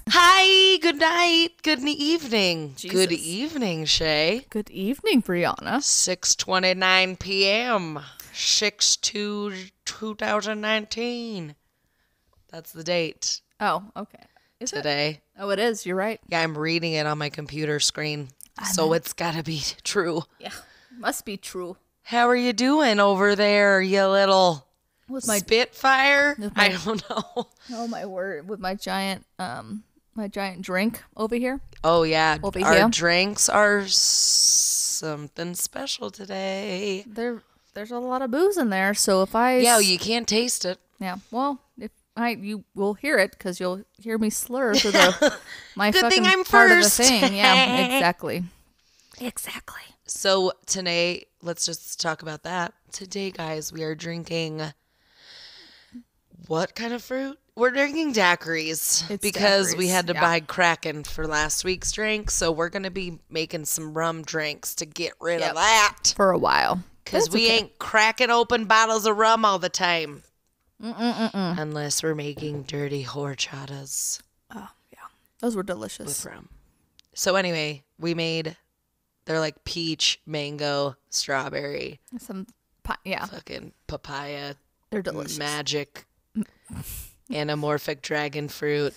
Hi, good night, good evening. Jesus. Good evening, Shay. Good evening, Brianna. 6:29 p.m. 6/2/2019. That's the date Oh, okay. Is it? today. Oh, it is. You're right. Yeah, I'm reading it on my computer screen, so it's gotta be true. Yeah, must be true. How are you doing over there, you little With my Spitfire? with my- I don't know. oh my word, with my giant drink over here. Oh yeah, Over our here. drinks are something special today. There's a lot of booze in there, so if I Yeah, you can't taste it. yeah, well, if you will hear it because you'll hear me slur through my Good fucking thing I'm part first. of the thing. Yeah, exactly. Exactly. So today, let's just talk about that. Today, guys, we are drinking what kind of fruit? We're drinking daiquiris It's because we daiquiris, had to yeah. buy Kraken for last week's drink. So we're going to be making some rum drinks to get rid Yep. of that. For a while. Because That's we okay. ain't cracking open bottles of rum all the time. Unless we're making dirty horchatas Oh yeah, those were delicious. with rum. So anyway, they're like peach, mango, strawberry, Yeah, fucking papaya, they're delicious. magic, anamorphic dragon fruit.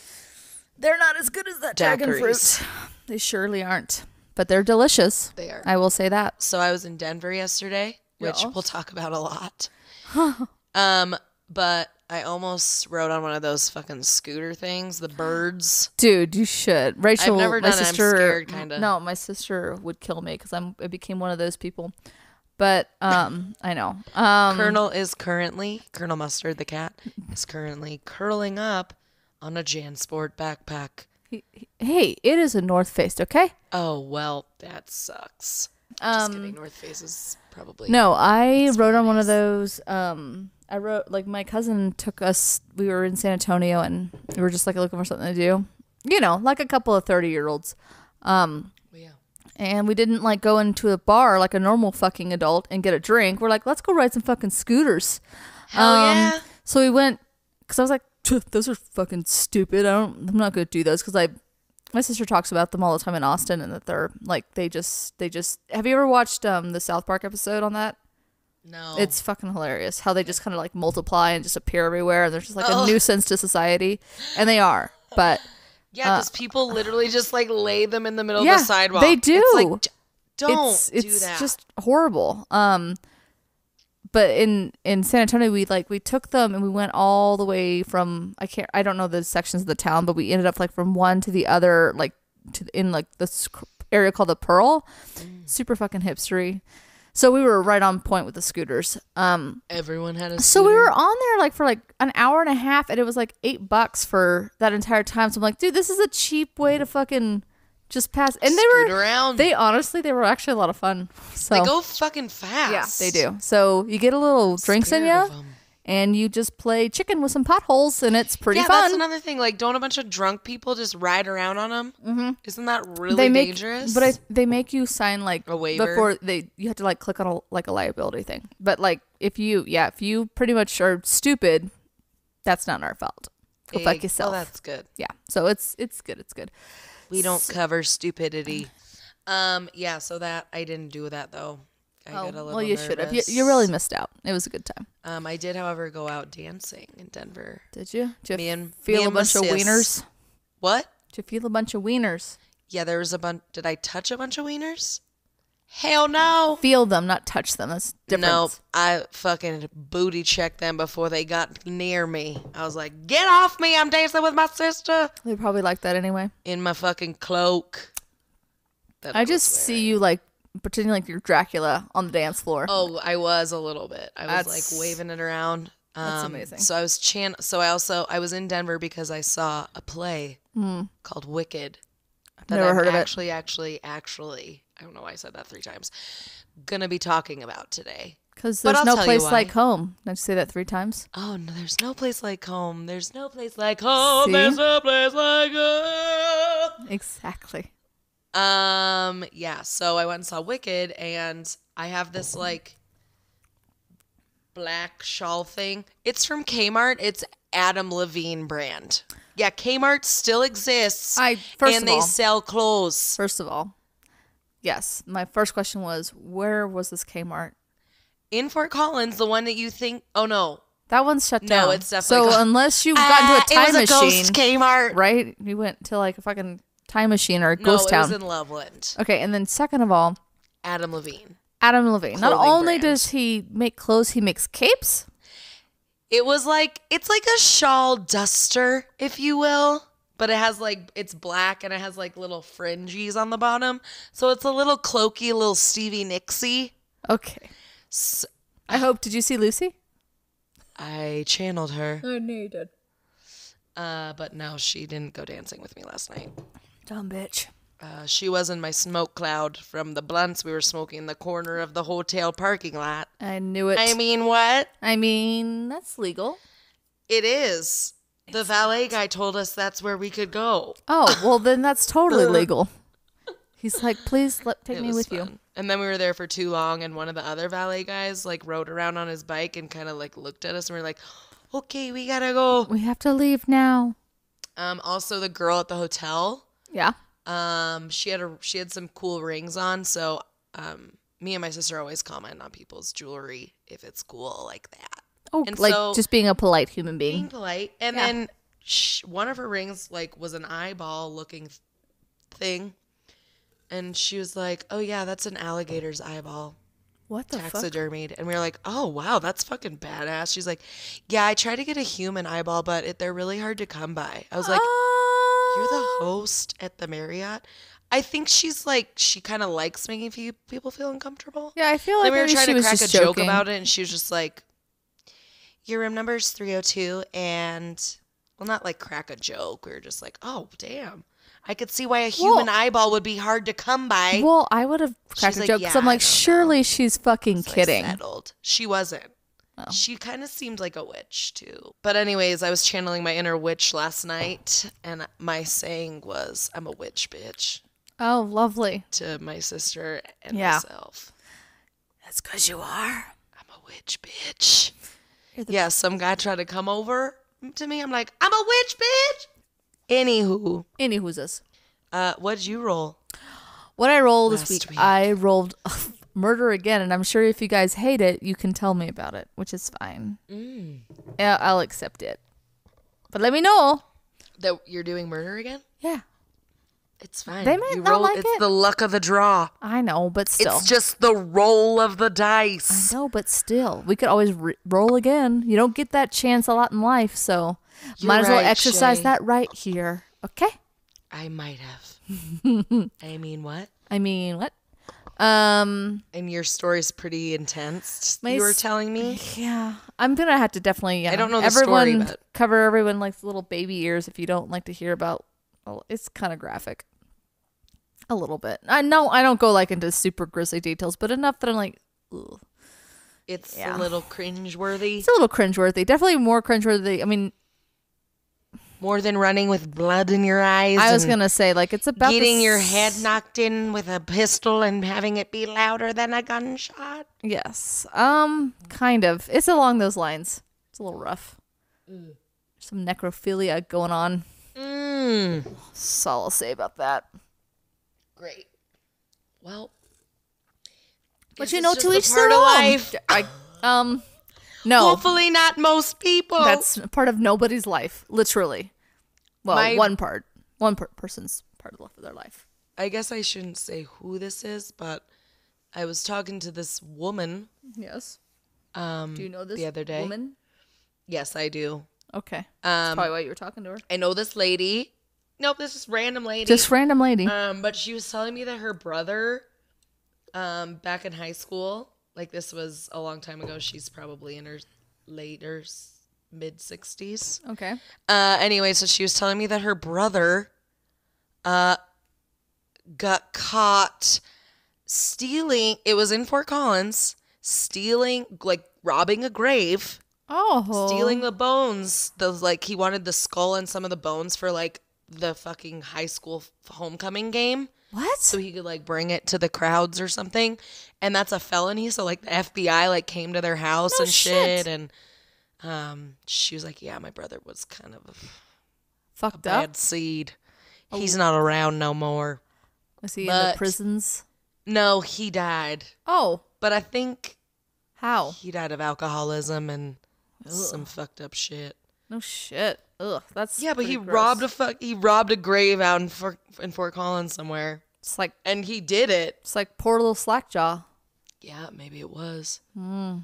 They're not as good as that dragon Daiquiris. fruit. They surely aren't, but they're delicious. They are. I will say that. So I was in Denver yesterday, which Yes. we'll talk about a lot. But I almost rode on one of those fucking scooter things, the birds. Dude, you should. Rachel, I've never my done it. I'm sister, scared, kinda. No, my sister would kill me because I became one of those people. But I know. Colonel Mustard, the cat, is currently curling up on a JanSport backpack. Hey, it is a North Face, okay? Oh, well, that sucks. Just kidding. North Face is probably... No, I rode on one of those. I rode, like, my cousin took us. We were in San Antonio, and we were just like looking for something to do. You know, like a couple of 30-year-olds. Yeah. And we didn't like go into a bar like a normal fucking adult and get a drink. We're like, let's go ride some fucking scooters. Hell yeah. So we went because I was like, those are fucking stupid. I'm not gonna do those because my sister talks about them all the time in Austin and that they're like they just. Have you ever watched the South Park episode on that? No. It's fucking hilarious how they just kind of like multiply and just appear everywhere and they're just like a nuisance to society, and they are. But Yeah, because people literally just like lay them in the middle of yeah, the sidewalk. they do. It's like, don't do It's that. just horrible. But in San Antonio, we took them and we went all the way from I don't know the sections of the town, but we ended up like from one to the other, like in like this area called the Pearl, super fucking hipstery. So we were right on point with the scooters. Everyone had a scooter. So we were on there like for like an hour and a half, and it was like $8 for that entire time. So I'm like, dude, this is a cheap way to fucking just pass. And Scoot around. they were actually a lot of fun. So They go fucking fast. yeah, they do. So you get a little drinks in Scared of you, 'em. and you just play chicken with some potholes, and it's pretty Yeah, fun. that's another thing. Like, don't a bunch of drunk people just ride around on them? Mm-hmm. Isn't that really dangerous? But they make you sign like A waiver? before you have to like click on a liability thing. But like if you pretty much are stupid, that's not our fault. Go fuck yourself. Oh, that's good. Yeah. So it's good. It's good. We don't cover stupidity. Yeah, so that I didn't do that though. I got a little well, you should have. nervous. You really missed out. It was a good time. I did, however, go out dancing in Denver. Did you? Did Me you and- feel me a and my bunch of sis. wieners? What? Did you feel a bunch of wieners? Yeah, there was a bunch. Did I touch a bunch of wieners? Hell no. Feel them, not touch them. That's different. Nope. I fucking booty checked them before they got near me. I was like, get off me. I'm dancing with my sister. They probably like that anyway. In my fucking cloak. that I was just wearing. see you like pretending like you're Dracula on the dance floor. Oh, I was a little bit. I was That's- like waving it around. That's amazing. So I was I was in Denver because I saw a play called Wicked. That Never I'm heard of it. actually, I don't know why I said that 3 times. Gonna be talking about today. Because But there's I'll no tell you place why. like home. Did you say that 3 times? Oh no, there's no place like home. There's no place like home. See? There's no place like home. Exactly. Yeah, so I went and saw Wicked, and I have this like black shawl thing. It's from Kmart. It's Adam Levine brand. Yeah, Kmart still exists, First and of they all, sell clothes. First of all, yes. My first question was, where was this Kmart? In Fort Collins, the one that you think, oh no. That one's shut down. No, it's definitely so gone. unless you got into a time it was a machine, ghost Kmart. right? You went to like a fucking time machine or a ghost No, town. it was in Loveland. Okay, and then second of all, Adam Levine. Adam Levine. Not Clothing only brand. does he make clothes, he makes capes. It was like, it's like a shawl duster, if you will. But it has like, it's black and it has like little fringes on the bottom. So it's a little cloaky, little Stevie Nicks-y. Okay. So, I hope. Did you see Lucy? I channeled her. I know you did. But no, she didn't go dancing with me last night. Dumb bitch. She was in my smoke cloud from the blunts we were smoking in the corner of the hotel parking lot. I knew it. I mean, what? I mean, that's legal. It is. The valet guy told us that's where we could go. Oh, well, then that's totally legal. He's like, please take It me was with fun. you. And then we were there for too long, and one of the other valet guys like rode around on his bike and kind of like looked at us, and we are like, okay, we gotta go. We have to leave now. Also, the girl at the hotel, Yeah. she had some cool rings on, so me and my sister always comment on people's jewelry if it's cool like that. Oh, And like so, just being a polite human being being. polite, and Yeah. then one of her rings like was an eyeball looking thing, and she was like, "Oh yeah, that's an alligator's eyeball." What the fuck? Taxidermied, and we were like, "Oh wow, that's fucking badass." She's like, "Yeah, I tried to get a human eyeball, but they're really hard to come by." I was like, "You're the host at the Marriott." I think she's like, she kind of likes making people feel uncomfortable. Yeah, I feel like Then we were maybe trying she to was crack a just joke joking. about it, and she was just like, "Your room number is 302," and well, not like crack a joke. We were just like, "Oh damn, I could see why a human eyeball would be hard to come by." Well, I would have cracked She's a like, joke because "Yeah, I'm I like, don't know." surely she's fucking So I kidding. settled. She wasn't. Oh. She kind of seemed like a witch too. But anyways, I was channeling my inner witch last night, and my saying was, "I'm a witch, bitch," Oh, lovely. to my sister and Yeah. myself. That's because you are. I'm a witch, bitch. You're the- Yeah, some guy tried to come over to me. I'm like, "I'm a witch, bitch." Anywho, Anywho's this? what'd you roll? What I rolled this Last week, week. I rolled murder again, and I'm sure if you guys hate it, you can tell me about it, which is fine. Yeah, I'll accept it. But let me know. That you're doing murder again? Yeah, It's fine. They might You not like it's it. the luck of the draw. I know, but still. It's just the roll of the I dice. know, but still. We could always roll again. You don't get that chance a lot in life, so You're might as well right, exercise Shay. that right here. Okay? I might have. I mean, what? I mean, what? And your story's pretty intense. My You were s- telling me. Yeah. I'm going to have to definitely, I don't know the everyone story, but- cover everyone likes little baby ears if you don't like to hear about, well, it's kind of graphic. A little bit. I know I don't go like into super grisly details, but enough that I'm like, ugh. It's Yeah. a little cringeworthy. It's a little cringeworthy. Definitely more cringeworthy. I mean, More than running with blood in your eyes. I was and going to say, like, it's about getting the your s- head knocked in with a pistol and having it be louder than a gunshot. Yes. Kind of. It's along those lines. It's a little rough. Some necrophilia going on. That's all I'll say about that. Great. Well, But guess you it's know, just to a each part their of own. life. No, Hopefully not most people. that's part of nobody's life, literally. Well, My- one person's part of their life. I guess I shouldn't say who this is, but I was talking to this woman Yes. Do you know this the other day. woman? Yes, I do. Okay. That's probably why you were talking to her. I know this lady. Nope, this is random lady. Just random lady. But she was telling me that her brother, back in high school, like this was a long time ago. She's probably in her mid 60s. Okay. Anyway, so she was telling me that her brother, got caught stealing. It was in Fort Collins, stealing, like robbing a grave, Oh. stealing the bones. He wanted the skull and some of the bones for like the fucking high school homecoming game. What? So he could like bring it to the crowds or something. And that's a felony. So like the FBI like came to their house No and shit. shit. And she was like, yeah, my brother was kind of a Fucked bad up. seed. He's not around no more. Was he in the prisons? No, he died. Oh. But I think How? he died of alcoholism and some fucked up shit. No shit. Ugh, that's Yeah, but he gross. robbed a grave out in Fort Collins somewhere. It's like And he did it. It's like poor little Slackjaw. Yeah, maybe it was. No,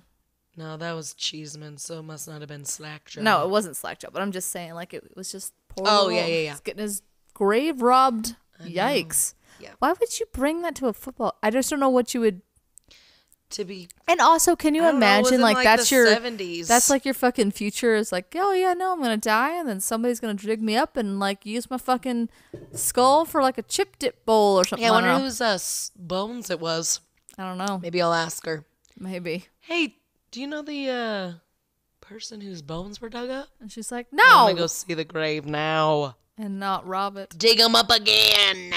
that was Cheeseman, so it must not have been Slackjaw. No, it wasn't Slackjaw, but I'm just saying, like, it was just poor. Oh, little, yeah. He's getting his grave robbed. Yikes. Yeah. Why would you bring that to a football? I just don't know what you would. To be. And also, can you I don't know, it was imagine, in, like, that's the your 70s. That's like your fucking future is like, oh yeah, no, I'm gonna die, and then somebody's gonna dig me up and like use my fucking skull for like a chip dip bowl or something. Yeah, I wonder don't know. whose bones it was. I don't know. Maybe I'll ask her. Maybe. Hey, do you know the person whose bones were dug up? And she's like, I no, want to go see the grave now. and not rob it. Dig them up again.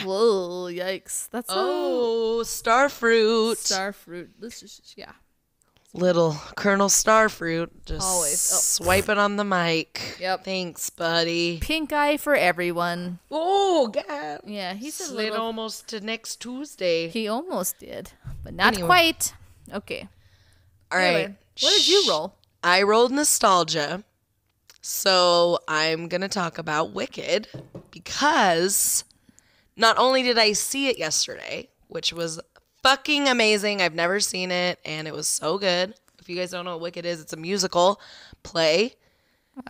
Whoa, yikes! That's Oh, starfruit. starfruit. This is Little Colonel Starfruit just Always. Oh. swiping on the mic. Yep. Thanks, buddy. pink eye for everyone. Oh, God. Yeah, he's a Slid little. almost to next Tuesday. He almost did, but not Anyway. quite. Okay. All Anyway, right. what did you roll? I rolled nostalgia. So I'm going to talk about Wicked because not only did I see it yesterday, which was fucking amazing. I've never seen it, and it was so good. If you guys don't know what Wicked is, it's a musical play.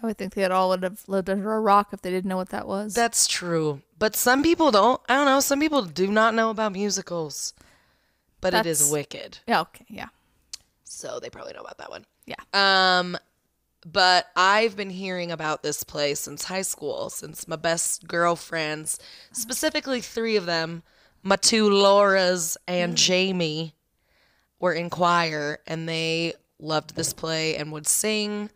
I would think they all would have lived under a rock if they didn't know what that was. That's true. But some people don't. I don't know. Some people do not know about musicals. But it is Wicked. Yeah, okay, yeah. So they probably know about that one. Yeah. But I've been hearing about this play since high school, since my best girlfriends, specifically 3 of them, my 2 Lauras and Jamie, were in choir, and they loved this play and would sing.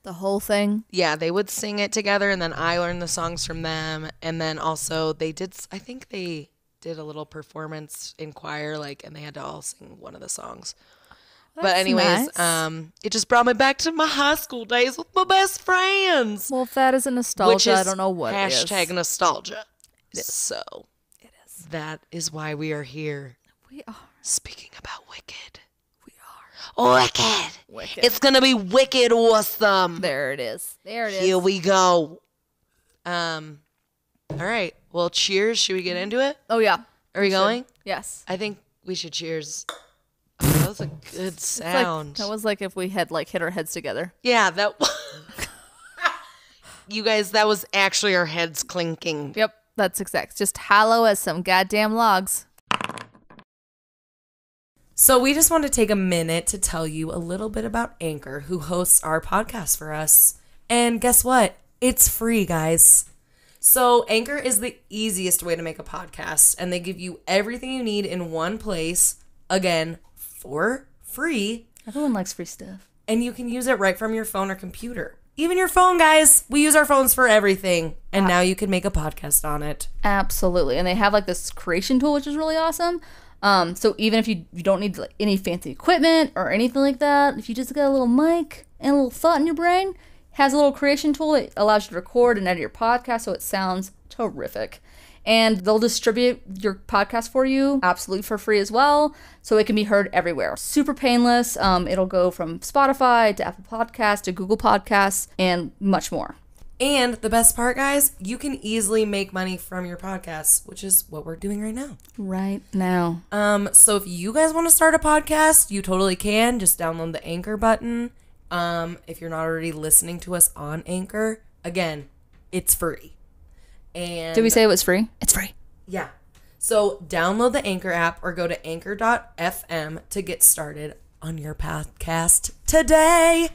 The whole thing. Yeah, they would sing it together, and then I learned the songs from them. And then also I think they did a little performance in choir, like, and they had to all sing one of the songs. But anyways, nice. it just brought me back to my high school days with my best friends. Well, if that isn't nostalgia, Which is I don't know what hashtag is. nostalgia. So it is. That is why we are here. We are. Speaking about Wicked. We are. Wicked. Wicked. It's gonna be wicked awesome. There it is. There it is. Here we go. All right. Well, cheers. Should we get into it? Oh, yeah. Are we going? Yes. I think we should cheers. Oh, that was a good It's like, sound. that was like if we had like hit our heads together. Yeah, that. You guys, that was actually our heads clinking. Yep. That's exact. Just hollow as some goddamn logs. So we just want to take a minute to tell you a little bit about Anchor, who hosts our podcast for us. And guess what? It's free, guys. So Anchor is the easiest way to make a podcast, and they give you everything you need in one place, again, for free. Everyone likes free stuff. And you can use it right from your phone or computer. Even your phone, guys. We use our phones for everything. And now you can make a podcast on it. Absolutely. And they have like this creation tool, which is really awesome. So even if you don't need like any fancy equipment or anything like that, if you just got a little mic and a little thought in your brain, it has a little creation tool that allows you to record and edit your podcast so it sounds terrific. And they'll distribute your podcast for you absolutely for free as well, so it can be heard everywhere. Super painless. It'll go from Spotify to Apple Podcasts to Google Podcasts and much more. And the best part, guys, you can easily make money from your podcasts, which is what we're doing right now. Right now. So if you guys want to start a podcast, you totally can. Just download the Anchor button. If you're not already listening to us on Anchor, again, it's free. And Did we say it was free? It's free. yeah. So download the Anchor app or go to anchor.fm to get started on your podcast today.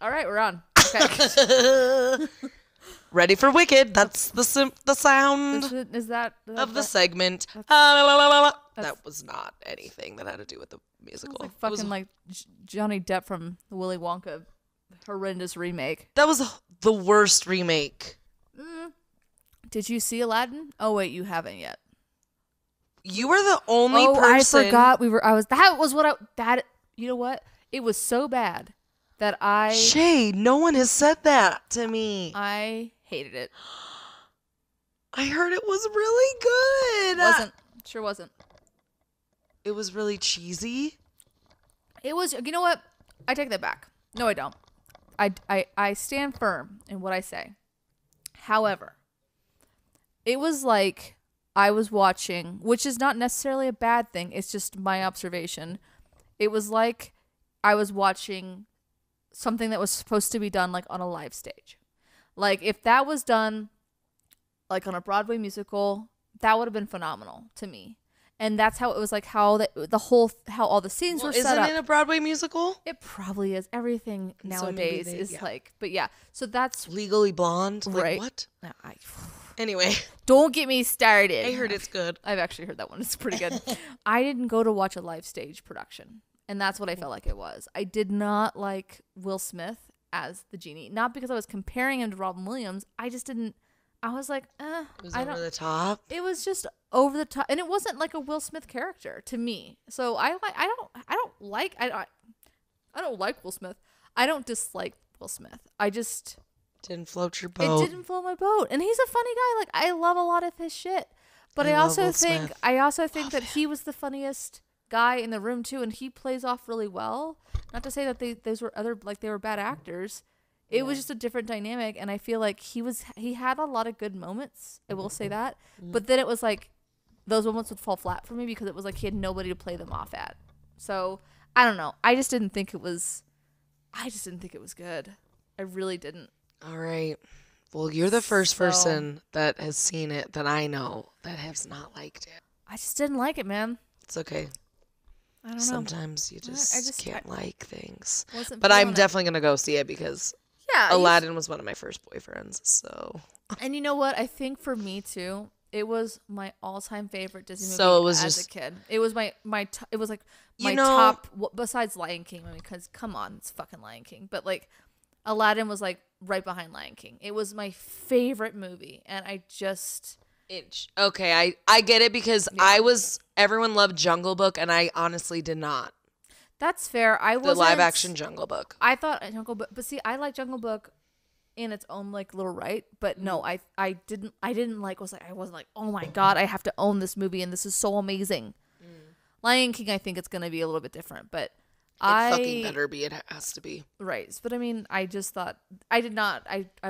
All right, we're on. Okay. Ready for Wicked. That's the sound Is that of the segment. That was not anything that had to do with the musical. like fucking like Johnny Depp from the Willy Wonka horrendous remake. That was the worst remake. Did you see Aladdin? Oh wait, you haven't yet. You were the only person. I forgot that was what you know what? It was so bad that Shay, no one has said that to me. I hated it. I heard it was really good. Sure wasn't. It was really cheesy. It was, you know what? I take that back. No, I don't. I stand firm in what I say. However, it was like I was watching, which is not necessarily a bad thing. It's just my observation. It was like I was watching something that was supposed to be done like on a live stage. Like if that was done like on a Broadway musical, that would have been phenomenal to me. And that's how it was, like how how all the scenes were set up. Isn't it a Broadway musical? It probably is. Everything nowadays is like, but yeah. So that's Legally Blonde. right. Like what? No, Anyway, don't get me started. I heard it's good. I've actually heard that one. It's pretty good. I didn't go to watch a live stage production, and that's what I felt like it was. I did not like Will Smith as the genie, not because I was comparing him to Robin Williams. I just didn't. I was like, It was over the top. It was just over the top, and it wasn't like a Will Smith character to me. So I don't like Will Smith. I don't dislike Will Smith. I just didn't float your boat. It didn't float my boat, and he's a funny guy. Like I love a lot of his shit, but I also think that he was the funniest guy in the room too, and he plays off really well. Not to say that they were bad actors. It was just a different dynamic, and I feel like he had a lot of good moments. I will say that, but then it was like those moments would fall flat for me because it was like he had nobody to play them off at. So I don't know. I just didn't think it was good. I really didn't. All right. Well, you're the first person that has seen it that I know that has not liked it. I just didn't like it, man. It's okay. I don't know. Sometimes you just can't like things. But I'm definitely going to go see it because Aladdin was one of my first boyfriends. So. And you know what? I think for me too, it was my all-time favorite Disney movie so it was as a kid. It was it was like my top besides Lion King. I mean, because come on, it's fucking Lion King. But like Aladdin was like right behind Lion King. It was my favorite movie, and I just. Okay, I get it because everyone loved Jungle Book, and I honestly did not. That's fair. The live action Jungle Book. I thought Jungle Book, but see, I like Jungle Book in its own like little right. But no, I wasn't like, oh my god, I have to own this movie and this is so amazing. Lion King, I think it's gonna be a little bit different, but it fucking better be. It has to be. Right. But I mean, I just thought I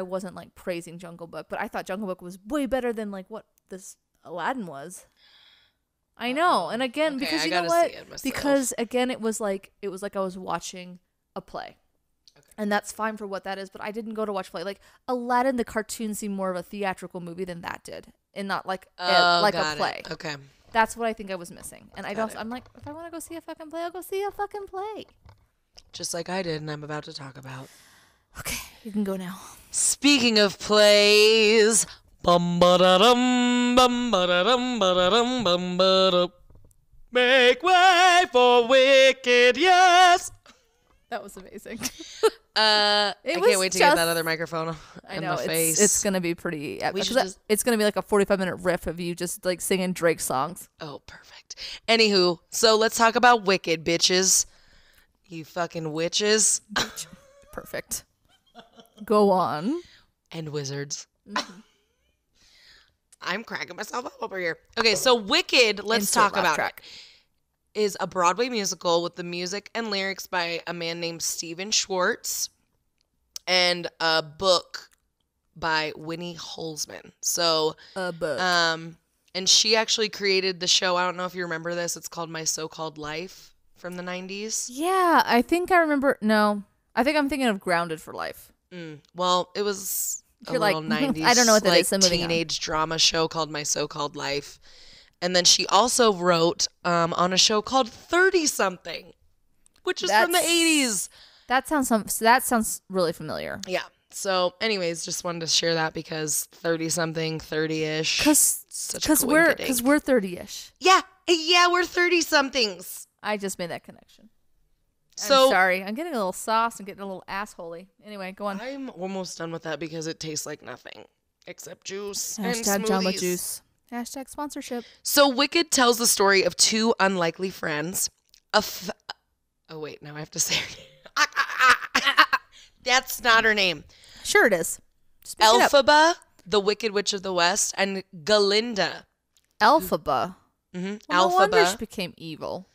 wasn't like praising Jungle Book, but I thought Jungle Book was way better than like what this Aladdin was. I know. And again, because you know what? Because again, it was like I was watching a play. Okay. And that's fine for what that is, but I didn't go to watch play. Like Aladdin, the cartoon seemed more of a theatrical movie than that did, and not like a play. Okay. That's what I think I was missing. And I'm like, if I want to go see a fucking play, I'll go see a fucking play. Just like I did, and I'm about to talk about. Okay, you can go now. Speaking of plays, bum ba da dum bum ba da dum ba da dum bum ba da. Make way for Wicked, yes. That was amazing. I can't wait to get that other microphone in the face. It's gonna be pretty. It's gonna be like a 45-minute riff of you just like singing Drake songs. Oh, perfect. Anywho, so let's talk about Wicked, bitches. You fucking witches. Perfect. Go on. And wizards. Mm-hmm. I'm cracking myself up over here. Okay, so Wicked, let's talk about it. Is a Broadway musical with the music and lyrics by a man named Stephen Schwartz and a book by Winnie Holzman. So, a book. And she actually created the show. I don't know if you remember this. It's called My So-Called Life from the 90s. Yeah, I think I remember. No, I think I'm thinking of Grounded for Life. Well, it was little 90s. I don't know what that is. So teenage drama show called My So-Called Life. And then she also wrote on a show called 30-something, which is from the 80s. That sounds really familiar. Yeah. So anyways, just wanted to share that because 30-something, 30-ish. Because we're 30-ish. Yeah, we're 30-somethings. I just made that connection. So I'm sorry. I'm getting a little sauce and getting a little assholey. Anyway, go on. I'm almost done with that because it tastes like nothing except juice and Hashtag Jamba smoothies. Juice. Hashtag sponsorship. So Wicked tells the story of two unlikely friends. Oh wait, now I have to say her name. That's not her name. Sure it is. Just pick it up. Elphaba, the Wicked Witch of the West, and Galinda. Elphaba. Mm-hmm. Well, no wonder she Elphaba became evil.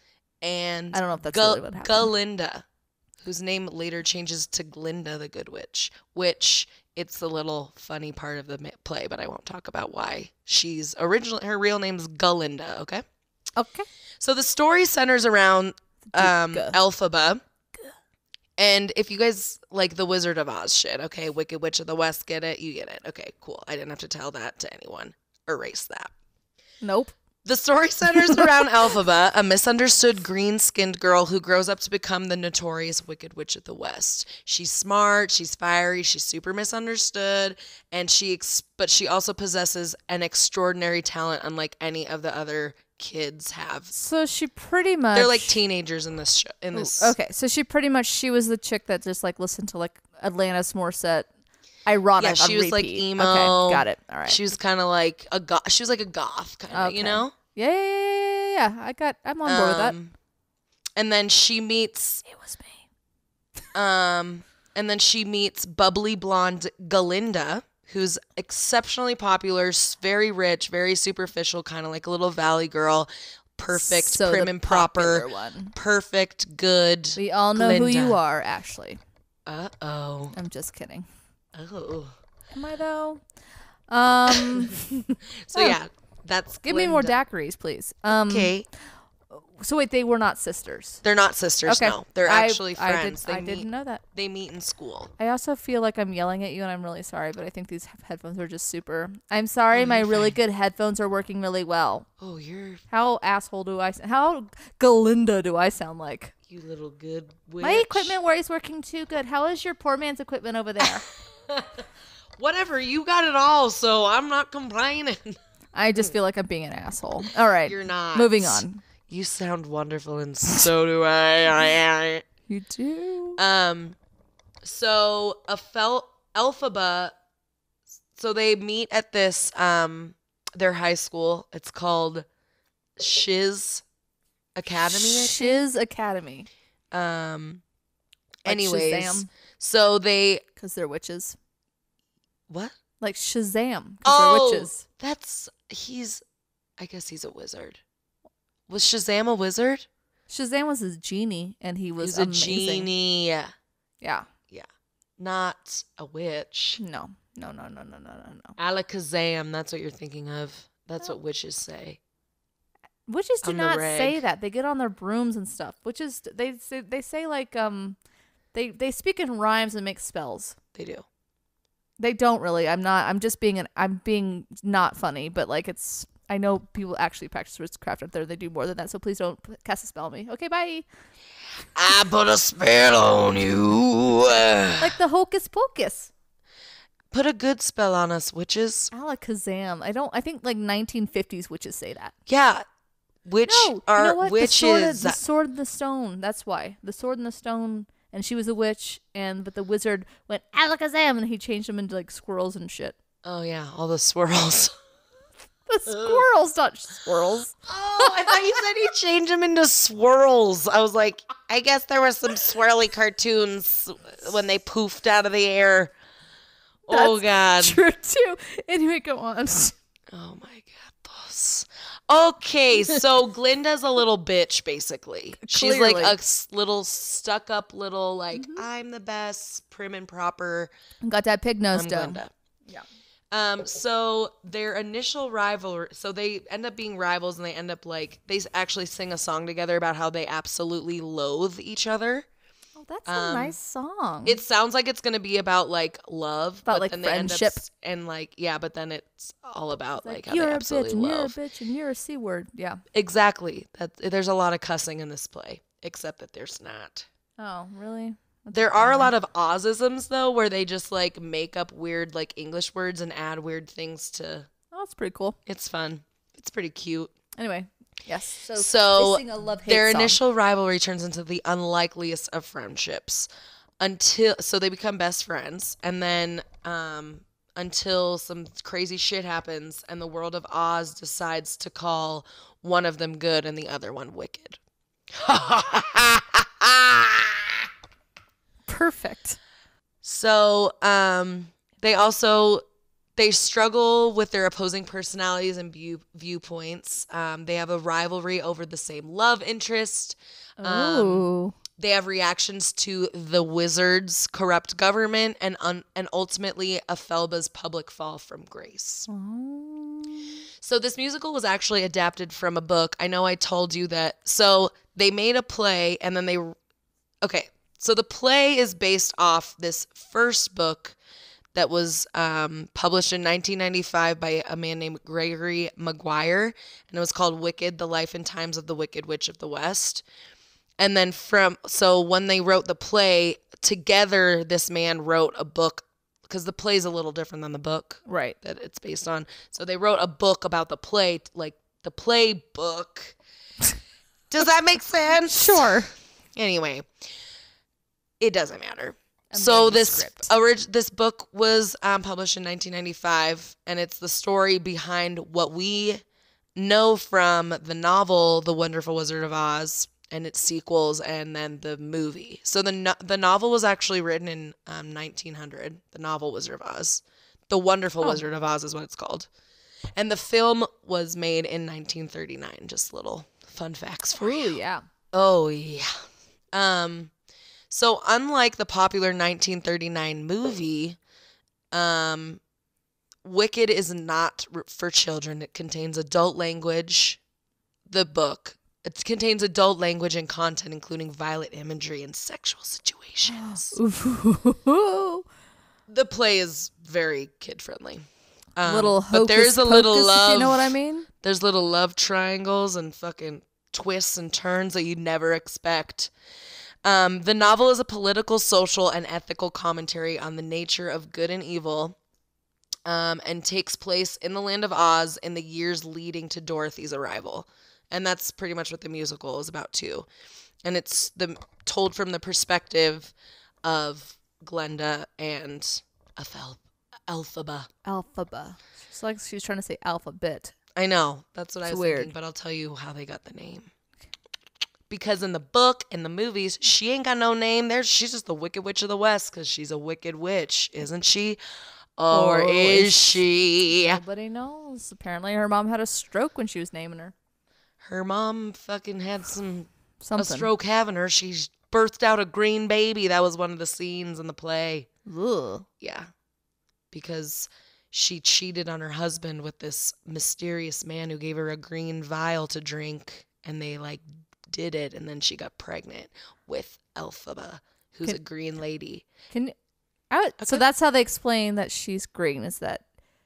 and I don't know if that's really what happened. Galinda, whose name later changes to Glinda the Good Witch, which it's the little funny part of the play, but I won't talk about why she's originally, her real name's Galinda, okay? Okay. So the story centers around Elphaba. And if you guys like the Wizard of Oz shit, okay, Wicked Witch of the West, get it? You get it. Okay, cool. I didn't have to tell that to anyone. Erase that. Nope. The story centers around Elphaba, a misunderstood green-skinned girl who grows up to become the notorious Wicked Witch of the West. She's smart, she's fiery, she's super misunderstood, and but she also possesses an extraordinary talent unlike any of the other kids have. So she pretty much... They're like teenagers in this show. Okay, so she was the chick that just like listened to like Atlantis Morissette. Ironic. Yeah, she on was repeat. like emo. Okay, got it. All right. She was kind of like a goth. She was like a goth kind of, you know? Yeah. I'm on board with that. And then she meets. It was me. And then she meets bubbly blonde Galinda, who's exceptionally popular, very rich, very superficial, kind of like a little valley girl. Perfect, So prim the and proper, popular one. perfect, good. We all know Glinda. who you are, Ashley. Uh-oh. I'm just kidding. Oh. Am I though? So yeah, that's Give me more Glinda. daiquiris, please. Okay. So wait, they were not sisters. They're not sisters, Okay. no. They're actually friends. I didn't know that. They meet in school. I also feel like I'm yelling at you, and I'm really sorry, but I think these headphones are just super. I'm sorry, my really good headphones are working really well. Oh, you're How asshole do I? How Galinda do I sound like? you little good witch. My equipment is working too good. How is your poor man's equipment over there? Whatever, you got it all, so I'm not complaining. I just feel like I'm being an asshole. All right, You're not. Moving on. You sound wonderful, and so do I. You do. So Elphaba. So they meet at this their high school. It's called Shiz Academy. Shiz Academy. Anyways, Shazam. so they Because they're witches. what? Like Shazam. Because Oh, they're witches. I guess he's a wizard. Was Shazam a wizard? Shazam was a genie, and he was He's a amazing. genie. Yeah. Yeah. Not a witch. No. Alakazam, that's what you're thinking of. That's what witches say. Witches do On the not reg. say that. They get on their brooms and stuff. Witches, they say like they speak in rhymes and make spells. They do. They don't really. I'm just being I'm being not funny, but like it's. I know people actually practice witchcraft up there. They do more than that, so please don't cast a spell on me. Okay, bye. I put a spell on you. Like the hocus pocus. Put a good spell on us, witches. Alakazam. I think like 1950s witches say that. Yeah. Which No, are you know what? witches. The sword and the stone. That's why. The sword and the stone. And she was a witch, but the wizard went Alakazam, and he changed them into like squirrels and shit. Oh, yeah. All the swirls. The squirrels, not squirrels. Oh, I thought you said he changed them into swirls. I was like, I guess there were some swirly cartoons when they poofed out of the air. Oh, God. True, too. Anyway, go on. Oh, my God, boss. Okay, so Glinda's a little bitch, basically. She's like Clearly. a little stuck-up little, like, I'm the best, prim and proper. Got that pig nose I'm down. Glinda. Yeah. So their initial rivalry, so they end up being rivals, and they end up like, they actually sing a song together about how they absolutely loathe each other. Oh, that's a nice song. It sounds like it's going to be about like love, About, but like, then they end up friendship. and like, yeah, but then it's all about like how you're they a absolutely bitch, and you're a love. bitch, and you're a C word. Yeah. Exactly. There's a lot of cussing in this play, except that there's not. Oh, really? That's There are a lot of Ozisms though, where they just like make up weird like English words and add weird things to. Oh, that's pretty cool. It's fun. It's pretty cute. Anyway, Yes. So So they sing a love-hate their song. initial rivalry turns into the unlikeliest of friendships so they become best friends, and then until some crazy shit happens and the world of Oz decides to call one of them good and the other one wicked. Perfect. So they struggle with their opposing personalities and viewpoints. They have a rivalry over the same love interest. Oh. They have reactions to the wizard's corrupt government and ultimately Ethelba's public fall from grace. Oh. So this musical was actually adapted from a book. I know I told you that. So they made a play and then okay. So the play is based off this first book that was published in 1995 by a man named Gregory Maguire, and it was called Wicked: The Life and Times of the Wicked Witch of the West. And then so when they wrote the play together, this man wrote a book, because the play is a little different than the book that it's based on. So they wrote a book about the play, like the play book. Does that make sense? Sure. Anyway, it doesn't matter. So this book was published in 1995, and it's the story behind what we know from the novel The Wonderful Wizard of Oz and its sequels, and then the movie. So the novel was actually written in 1900, The Novel Wizard of Oz. The Wonderful Wizard of Oz is what it's called. And the film was made in 1939. Just little fun facts for you. Yeah. Oh, yeah. So unlike the popular 1939 movie, Wicked is not for children. It contains adult language. The book. It contains adult language and content, including violent imagery and sexual situations. The play is very kid-friendly. Little hocus but there's a little pocus, love. if you know what I mean? There's little love triangles and fucking twists and turns that you'd never expect. The novel is a political, social, and ethical commentary on the nature of good and evil, and takes place in the land of Oz in the years leading to Dorothy's arrival. And that's pretty much what the musical is about, too. And it's told from the perspective of Glenda and Elphaba. It's like she was trying to say alphabet. I know. That's what I was thinking, but I'll tell you how they got the name. Because in the book, in the movies, she ain't got no name. She's just the Wicked Witch of the West because she's a wicked witch, isn't she? Or is she? Nobody knows. Apparently her mom had a stroke when she was naming her. Her mom fucking had a Something. stroke having her. She birthed out a green baby. That was one of the scenes in the play. Ugh. Yeah. Because she cheated on her husband with this mysterious man who gave her a green vial to drink, and they did it, and then she got pregnant with Elphaba, who's a green lady. So that's how they explain that she's green, is that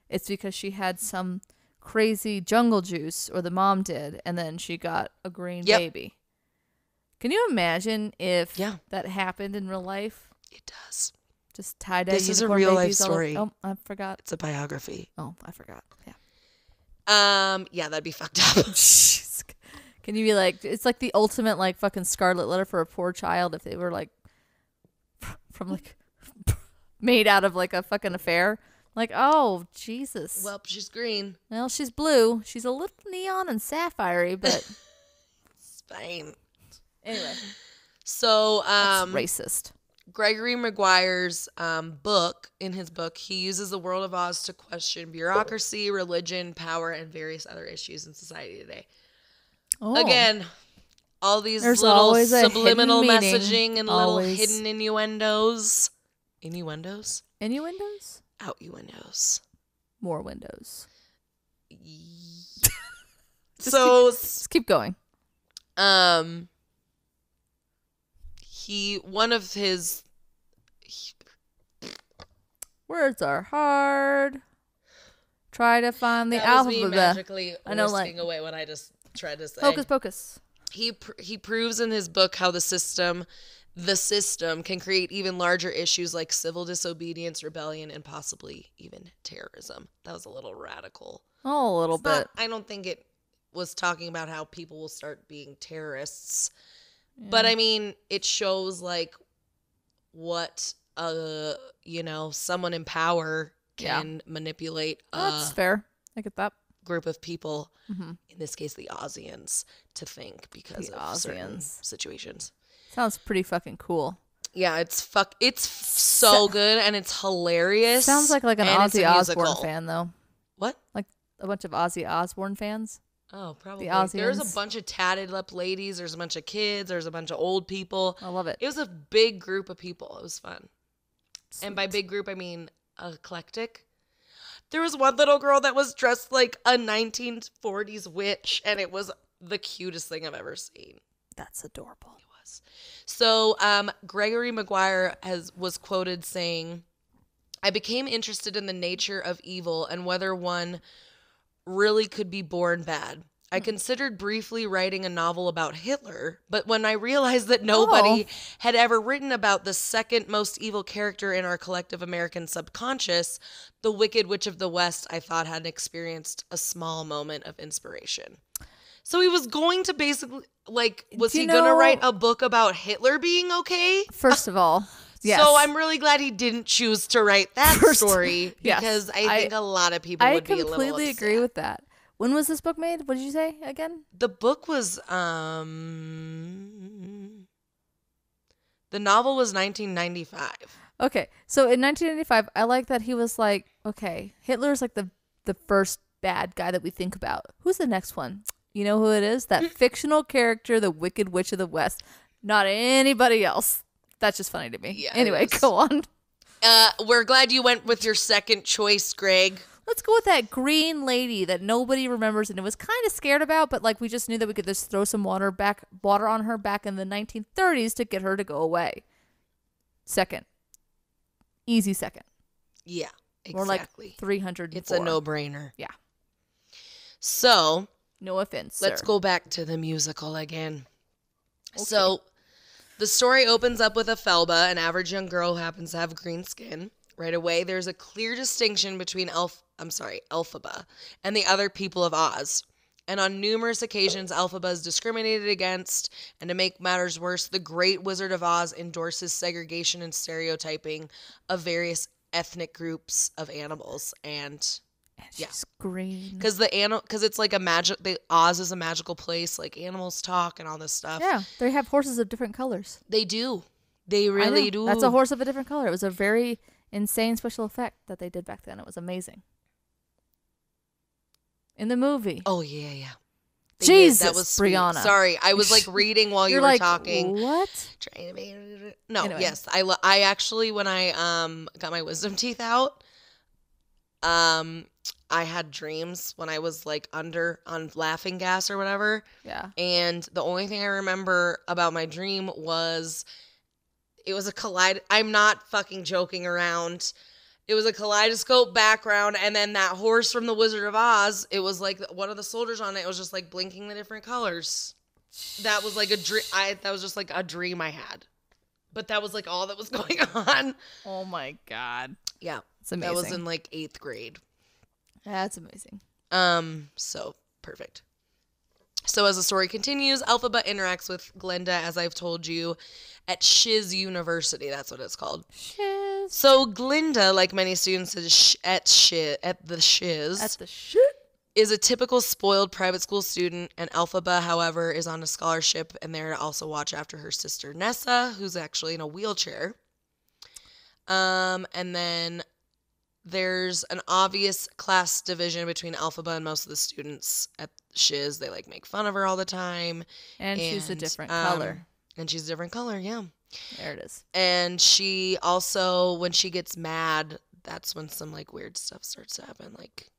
it's because she had some crazy jungle juice, or the mom did, and then she got a green baby. Can you imagine if that happened in real life? It does. Just tie-dye. This is a real life story. Oh, I forgot. It's a biography. Oh, I forgot. Yeah. Yeah, that'd be fucked up. Can you be like, it's like the ultimate fucking scarlet letter for a poor child if they were from made out of a fucking affair. Oh, Jesus. Well, she's green. Well, she's blue. She's a little neon and sapphire, but it's fine. Anyway. So, that's racist. Gregory Maguire's book, in his book, he uses the world of Oz to question bureaucracy, religion, power, and various other issues in society today. Oh. Again, all these little subliminal messaging and little hidden innuendos. Innuendos? Innuendos? Out windows. More windows. Just keep going. One of his words are hard. Try to find the alphabet. Me magically whistling away what I just tried to say. Hocus pocus. He proves in his book how the system can create even larger issues like civil disobedience, rebellion, and possibly even terrorism. That was a little radical. Oh, a little bit. I don't think it was talking about how people will start being terrorists. Yeah. But I mean, it shows like what someone in power can manipulate. That's fair. I get that. Group of people, in this case the Aussians, to think because of certain situations. Sounds pretty fucking cool. Yeah, it's so good and it's hilarious. Sounds like an Ozzy Osbourne fan though. What? Like a bunch of Ozzy Osbourne fans? Oh, probably. There's a bunch of tatted up ladies, there's a bunch of kids, there's a bunch of old people. I love it. It was a big group of people. It was fun. Sweet. And by big group I mean eclectic. There was one little girl that was dressed like a 1940s witch, and it was the cutest thing I've ever seen. That's adorable. It was. So Gregory Maguire was quoted saying, "I became interested in the nature of evil and whether one really could be born bad. I considered briefly writing a novel about Hitler, but when I realized that nobody had ever written about the second most evil character in our collective American subconscious, the Wicked Witch of the West, I thought had experienced a small moment of inspiration." So he was going to basically, was he going to write a book about Hitler being okay? First of all, yes. So I'm really glad he didn't choose to write that story because I think a lot of people would be a little upset. I completely agree with that. When was this book made? What did you say again? The book was, the novel was 1995. Okay, so in 1995, I like that he was like, okay, Hitler's like the first bad guy that we think about. Who's the next one? You know who it is? That fictional character, the Wicked Witch of the West. Not anybody else. That's just funny to me. Yeah, anyway, go on. We're glad you went with your second choice, Greg. Let's go with that green lady that nobody remembers and it was kind of scared about, but like we just knew that we could just throw some water on her back in the 1930s to get her to go away. Second. Easy second. Yeah, exactly. Or like 300. It's a no-brainer. Yeah. So, no offense, let's go back to the musical again. Okay. So, the story opens up with Elphaba, an average young girl who happens to have green skin. Right away, there's a clear distinction between Elphaba and the other people of Oz. And on numerous occasions, Elphaba is discriminated against. And to make matters worse, the Great Wizard of Oz endorses segregation and stereotyping of various ethnic groups of animals. And she's green. Because it's like Oz is a magical place. Like animals talk and all this stuff. Yeah, they have horses of different colors. They do. They really do. That's a horse of a different color. It was a very insane special effect that they did back then. It was amazing. In the movie. Oh, yeah. Jesus, that was sweet. Brianna. Sorry, I was like reading while you were talking. What? No, anyway. Yes. I actually, when I got my wisdom teeth out, I had dreams when I was like on laughing gas or whatever. Yeah. And the only thing I remember about my dream was it was a I'm not fucking joking around. It was a kaleidoscope background, and then that horse from the Wizard of Oz, it was like one of the soldiers on it was just like blinking the different colors. That was like a dream. That was just like a dream I had. But that was like all that was going on. Oh my God. Yeah. It's amazing. That was in like 8th grade. That's amazing. So perfect. So as the story continues, Elphaba interacts with Glinda, as I've told you, at Shiz University. That's what it's called. Shiz. So Glinda, like many students at the Shiz, is a typical spoiled private school student, and Elphaba, however, is on a scholarship and there to also watch after her sister Nessa, who's actually in a wheelchair. And then there's an obvious class division between Elphaba and most of the students at Shiz. They like make fun of her all the time. And she's a different color. And she's a different color, yeah. There it is. And she also, when she gets mad, that's when some like weird stuff starts to happen. Like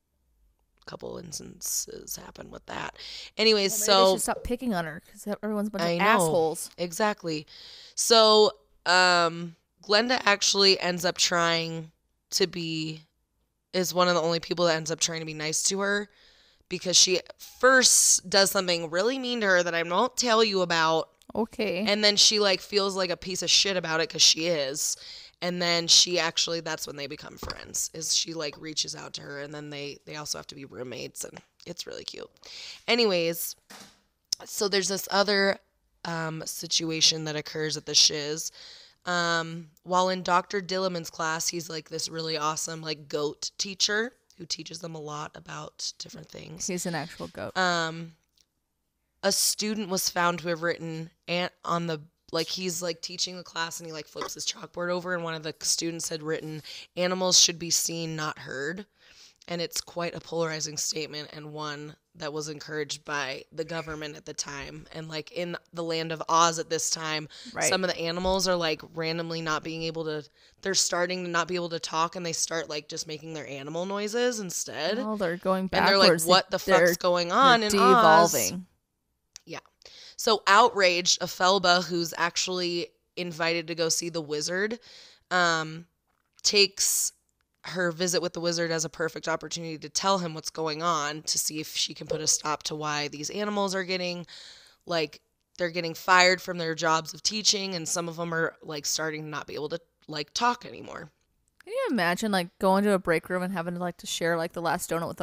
a couple instances happen with that. Anyways, they should stop picking on her because everyone's a bunch of assholes. Exactly. So Glenda actually ends up trying to is one of the only people that ends up trying to be nice to her, because she first does something really mean to her that I won't tell you about. Okay. And then she like feels like a piece of shit about it because she is. And then she actually, that's when they become friends, is she like reaches out to her, and then they also have to be roommates, and It's really cute. Anyways, so there's this other situation that occurs at the shiz. While in Dr. Dillamond's class, he's like this really awesome like goat teacher who teaches them a lot about different things. He's an actual goat. A student was found to have written on the like he's like teaching the class and he like flips his chalkboard over and one of the students had written animals should be seen, not heard. And it's quite a polarizing statement and one that was encouraged by the government at the time. And like in the land of Oz at this time, some of the animals are like randomly not being able to, they're starting to not be able to talk and they start like just making their animal noises instead. Oh, they're going backwards. And they're like, what the fuck's going on in Oz? Yeah. So outraged, Afelba, who's actually invited to go see the wizard, takes her visit with the wizard as a perfect opportunity to tell him what's going on, to see if she can put a stop to why these animals are getting, like, they're getting fired from their jobs of teaching, and some of them are, like, starting to not be able to, like, talk anymore. Can you imagine, like, going to a break room and having to, like, to share, like, the last donut with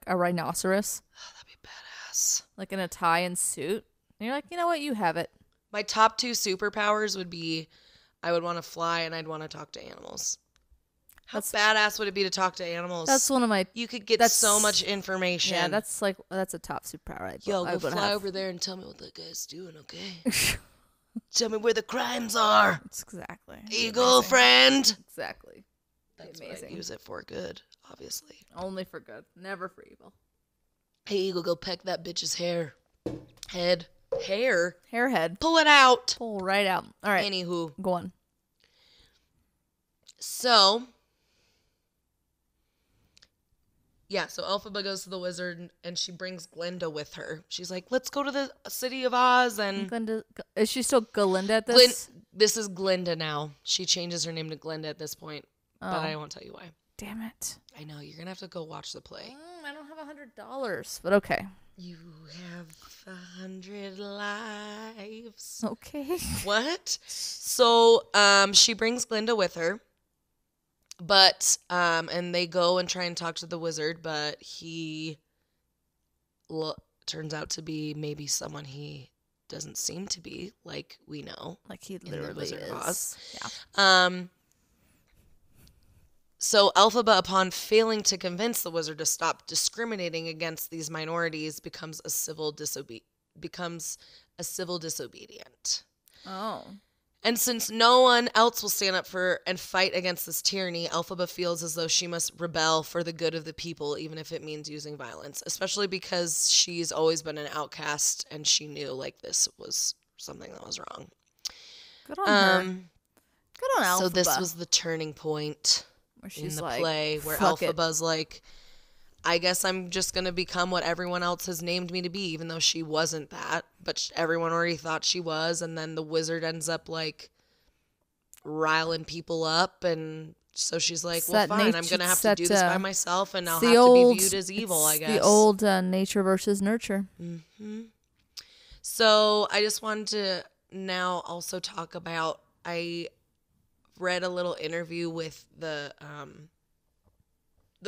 a rhinoceros? Oh, that'd be badass. Like, in a tie and suit? And you're like, you know what? You have it. My top 2 superpowers would be I would want to fly and I'd want to talk to animals. How badass would it be to talk to animals? That's one of my... You could get so much information. Yeah, that's a top superpower. Go fly over there and tell me what that guy's doing, okay? Tell me where the crimes are. Exactly. Eagle friend. Exactly. That's what I use it for. Good, obviously. Only for good. Never for evil. Hey, Eagle, go peck that bitch's hair. Head. Hair? Hairhead. Pull it out. Pull right out. All right. Anywho. Go on. So... yeah, so Elphaba goes to the wizard, and she brings Glinda with her. She's like, let's go to the city of Oz, and... Glinda, is she still Glinda at this? This is Glinda now. She changes her name to Glinda at this point, but I won't tell you why. Damn it. I know, you're going to have to go watch the play. I don't have $100, but okay. You have 100 lives. Okay. What? So, she brings Glinda with her. But, and they go and try and talk to the wizard, but he turns out to be maybe someone he doesn't seem to be, like we know. Like he literally is. Oz. Yeah. So Elphaba, upon failing to convince the wizard to stop discriminating against these minorities, becomes a civil disobedient. Oh. And since no one else will stand up for and fight against this tyranny, Elphaba feels as though she must rebel for the good of the people, even if it means using violence, especially because she's always been an outcast and she knew like this was something that was wrong. Good on her. Good on Elphaba. So this was the turning point in the play where Elphaba's like, I guess I'm just going to become what everyone else has named me to be, even though she wasn't that. But everyone already thought she was. And then the wizard ends up, like, riling people up. And so she's like, well, fine, I'm going to have to do this by myself. And I'll have to be viewed as evil, I guess. The old nature versus nurture. Mm-hmm. So I just wanted to now also talk about, I read a little interview with the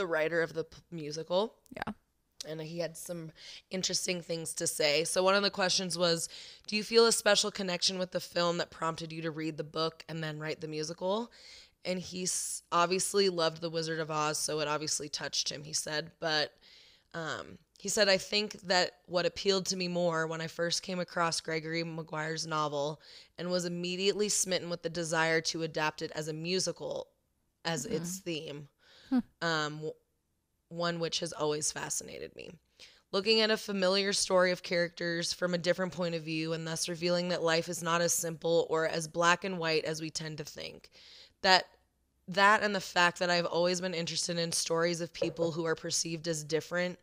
writer of the musical. Yeah. And he had some interesting things to say. So one of the questions was, do you feel a special connection with the film that prompted you to read the book and then write the musical? And he obviously loved The Wizard of Oz, so it obviously touched him, he said. But he said, I think that what appealed to me more when I first came across Gregory Maguire's novel and was immediately smitten with the desire to adapt it as a musical as its theme. One which has always fascinated me. Looking at a familiar story of characters from a different point of view and thus revealing that life is not as simple or as black and white as we tend to think. That and the fact that I've always been interested in stories of people who are perceived as different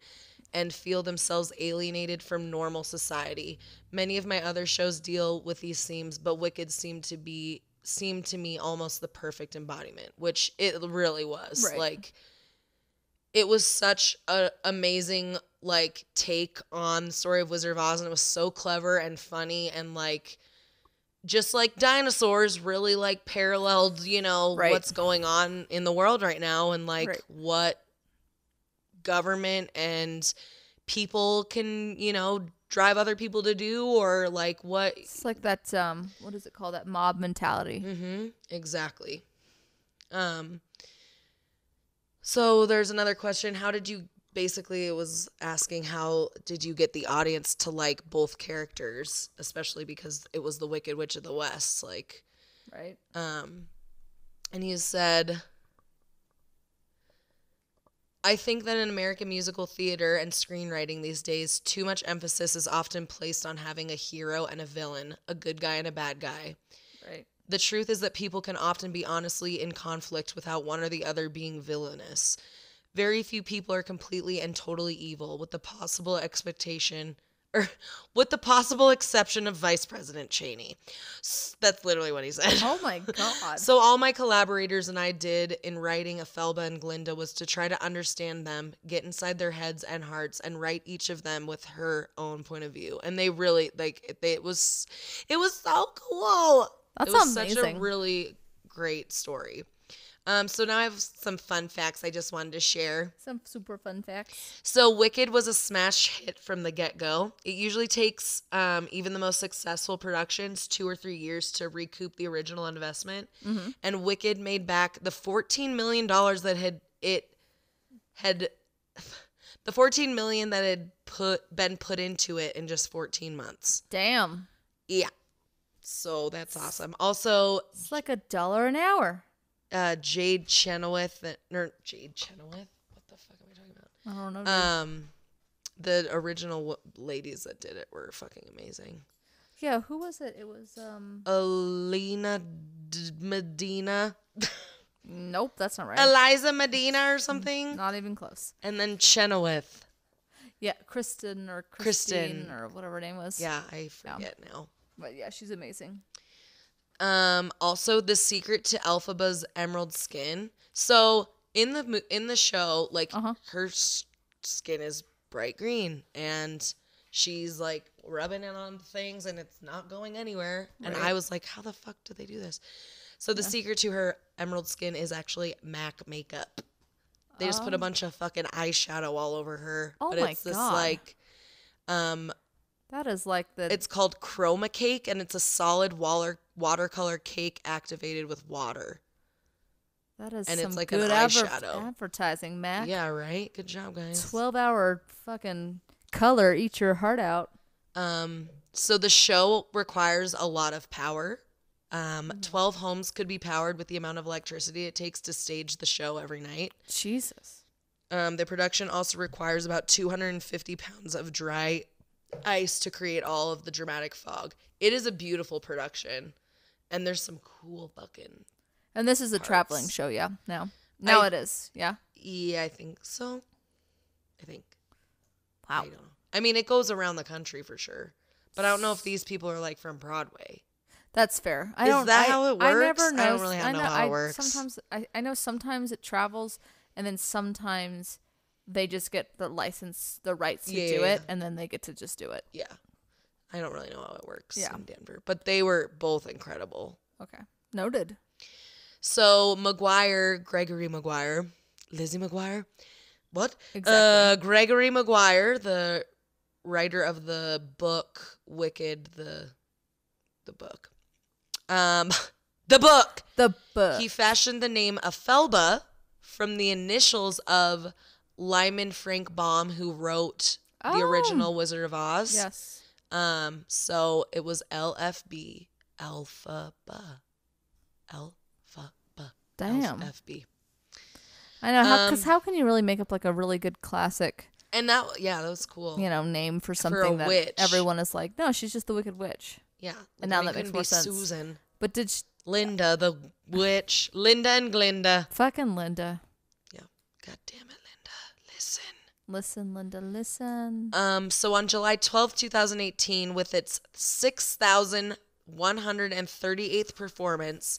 and feel themselves alienated from normal society. Many of my other shows deal with these themes, but Wicked seemed to me almost the perfect embodiment, which it really was. Right. Like, it was such an amazing, like, take on the story of Wizard of Oz, and it was so clever and funny, and, like, just like dinosaurs really, like, paralleled, you know, what's going on in the world right now, and, like, what government and people can, drive other people to do, or like what. It's like that, what is it called? That mob mentality. Mm-hmm. Exactly. So there's another question. Basically it was asking how did you get the audience to like both characters, especially because it was the Wicked Witch of the West, like. Right. And he said, I think that in American musical theater and screenwriting these days, too much emphasis is often placed on having a hero and a villain, a good guy and a bad guy. Right. The truth is that people can often be honestly in conflict without one or the other being villainous. Very few people are completely and totally evil, with the possible exception of Vice President Cheney. That's literally what he said. Oh my God. So all my collaborators and I did in writing Afelba and Glinda was to try to understand them, get inside their heads and hearts, and write each of them with her own point of view. And they really, it was so cool. That's it was amazing. Such a really great story. So now I have some fun facts I just wanted to share. Some super fun facts. So Wicked was a smash hit from the get-go. It usually takes even the most successful productions 2 or 3 years to recoup the original investment. Mm-hmm. And Wicked made back the $14 million that the $14 million that had been put into it in just 14 months. Damn. Yeah. So that's awesome. Also, it's like $1 an hour. Jade Chenoweth. What the fuck am I talking about? I don't know. The original ladies that did it were fucking amazing. Yeah, who was it? It was Alina Medina. Nope, that's not right. Eliza Medina or something. Not even close. And then Chenoweth. Yeah, Kristen or Christine or whatever her name was. Yeah, I forget now. But yeah, she's amazing. Also, the secret to Elphaba's emerald skin. So in the show, like her skin is bright green, and she's like rubbing it on things, and it's not going anywhere. Right. And I was like, how the fuck do they do this? So the secret to her emerald skin is actually MAC makeup. They just put a bunch of fucking eyeshadow all over her. Oh, but my it's this God. like that is like it's called chroma cake, and it's a solid watercolor cake activated with water. That is and some it's like good an eyeshadow. Advertising, Mac. Yeah, right? Good job, guys. 12-hour fucking color, eat your heart out. So the show requires a lot of power. 12 homes could be powered with the amount of electricity it takes to stage the show every night. Jesus. The production also requires about 250 pounds of dry ice to create all of the dramatic fog. It is a beautiful production, and there's some cool fucking. And this is a traveling show, yeah. Now it is, yeah. Yeah, I think so. Wow. I don't know. I mean, it goes around the country for sure, but I don't know if these people are like from Broadway. That's fair. Is that how it works? I never know. I don't really know how it works. I know sometimes it travels, and then sometimes they just get the rights to do it, and then they get to just do it. Yeah. I don't really know how it works in Denver, but they were both incredible. Okay. Noted. So Gregory Maguire, Lizzie Maguire, what? Exactly. Gregory Maguire, the writer of the book Wicked, the book. The book. He fashioned the name Afelba from the initials of Lyman Frank Baum, who wrote the original Wizard of Oz. Yes. So it was LFB, Alphaba. Damn. FB. I know, because how can you really make up like a really good classic? And that was cool. Name for something that witch. Everyone is like, no, she's just the Wicked Witch. Yeah. And now that makes more sense. Susan. But Linda, the witch. Linda and Glinda. Fucking Linda. Yeah. God damn it, Linda. Listen. Listen, Linda, listen. So on July 12th, 2018, with its 6,138th performance,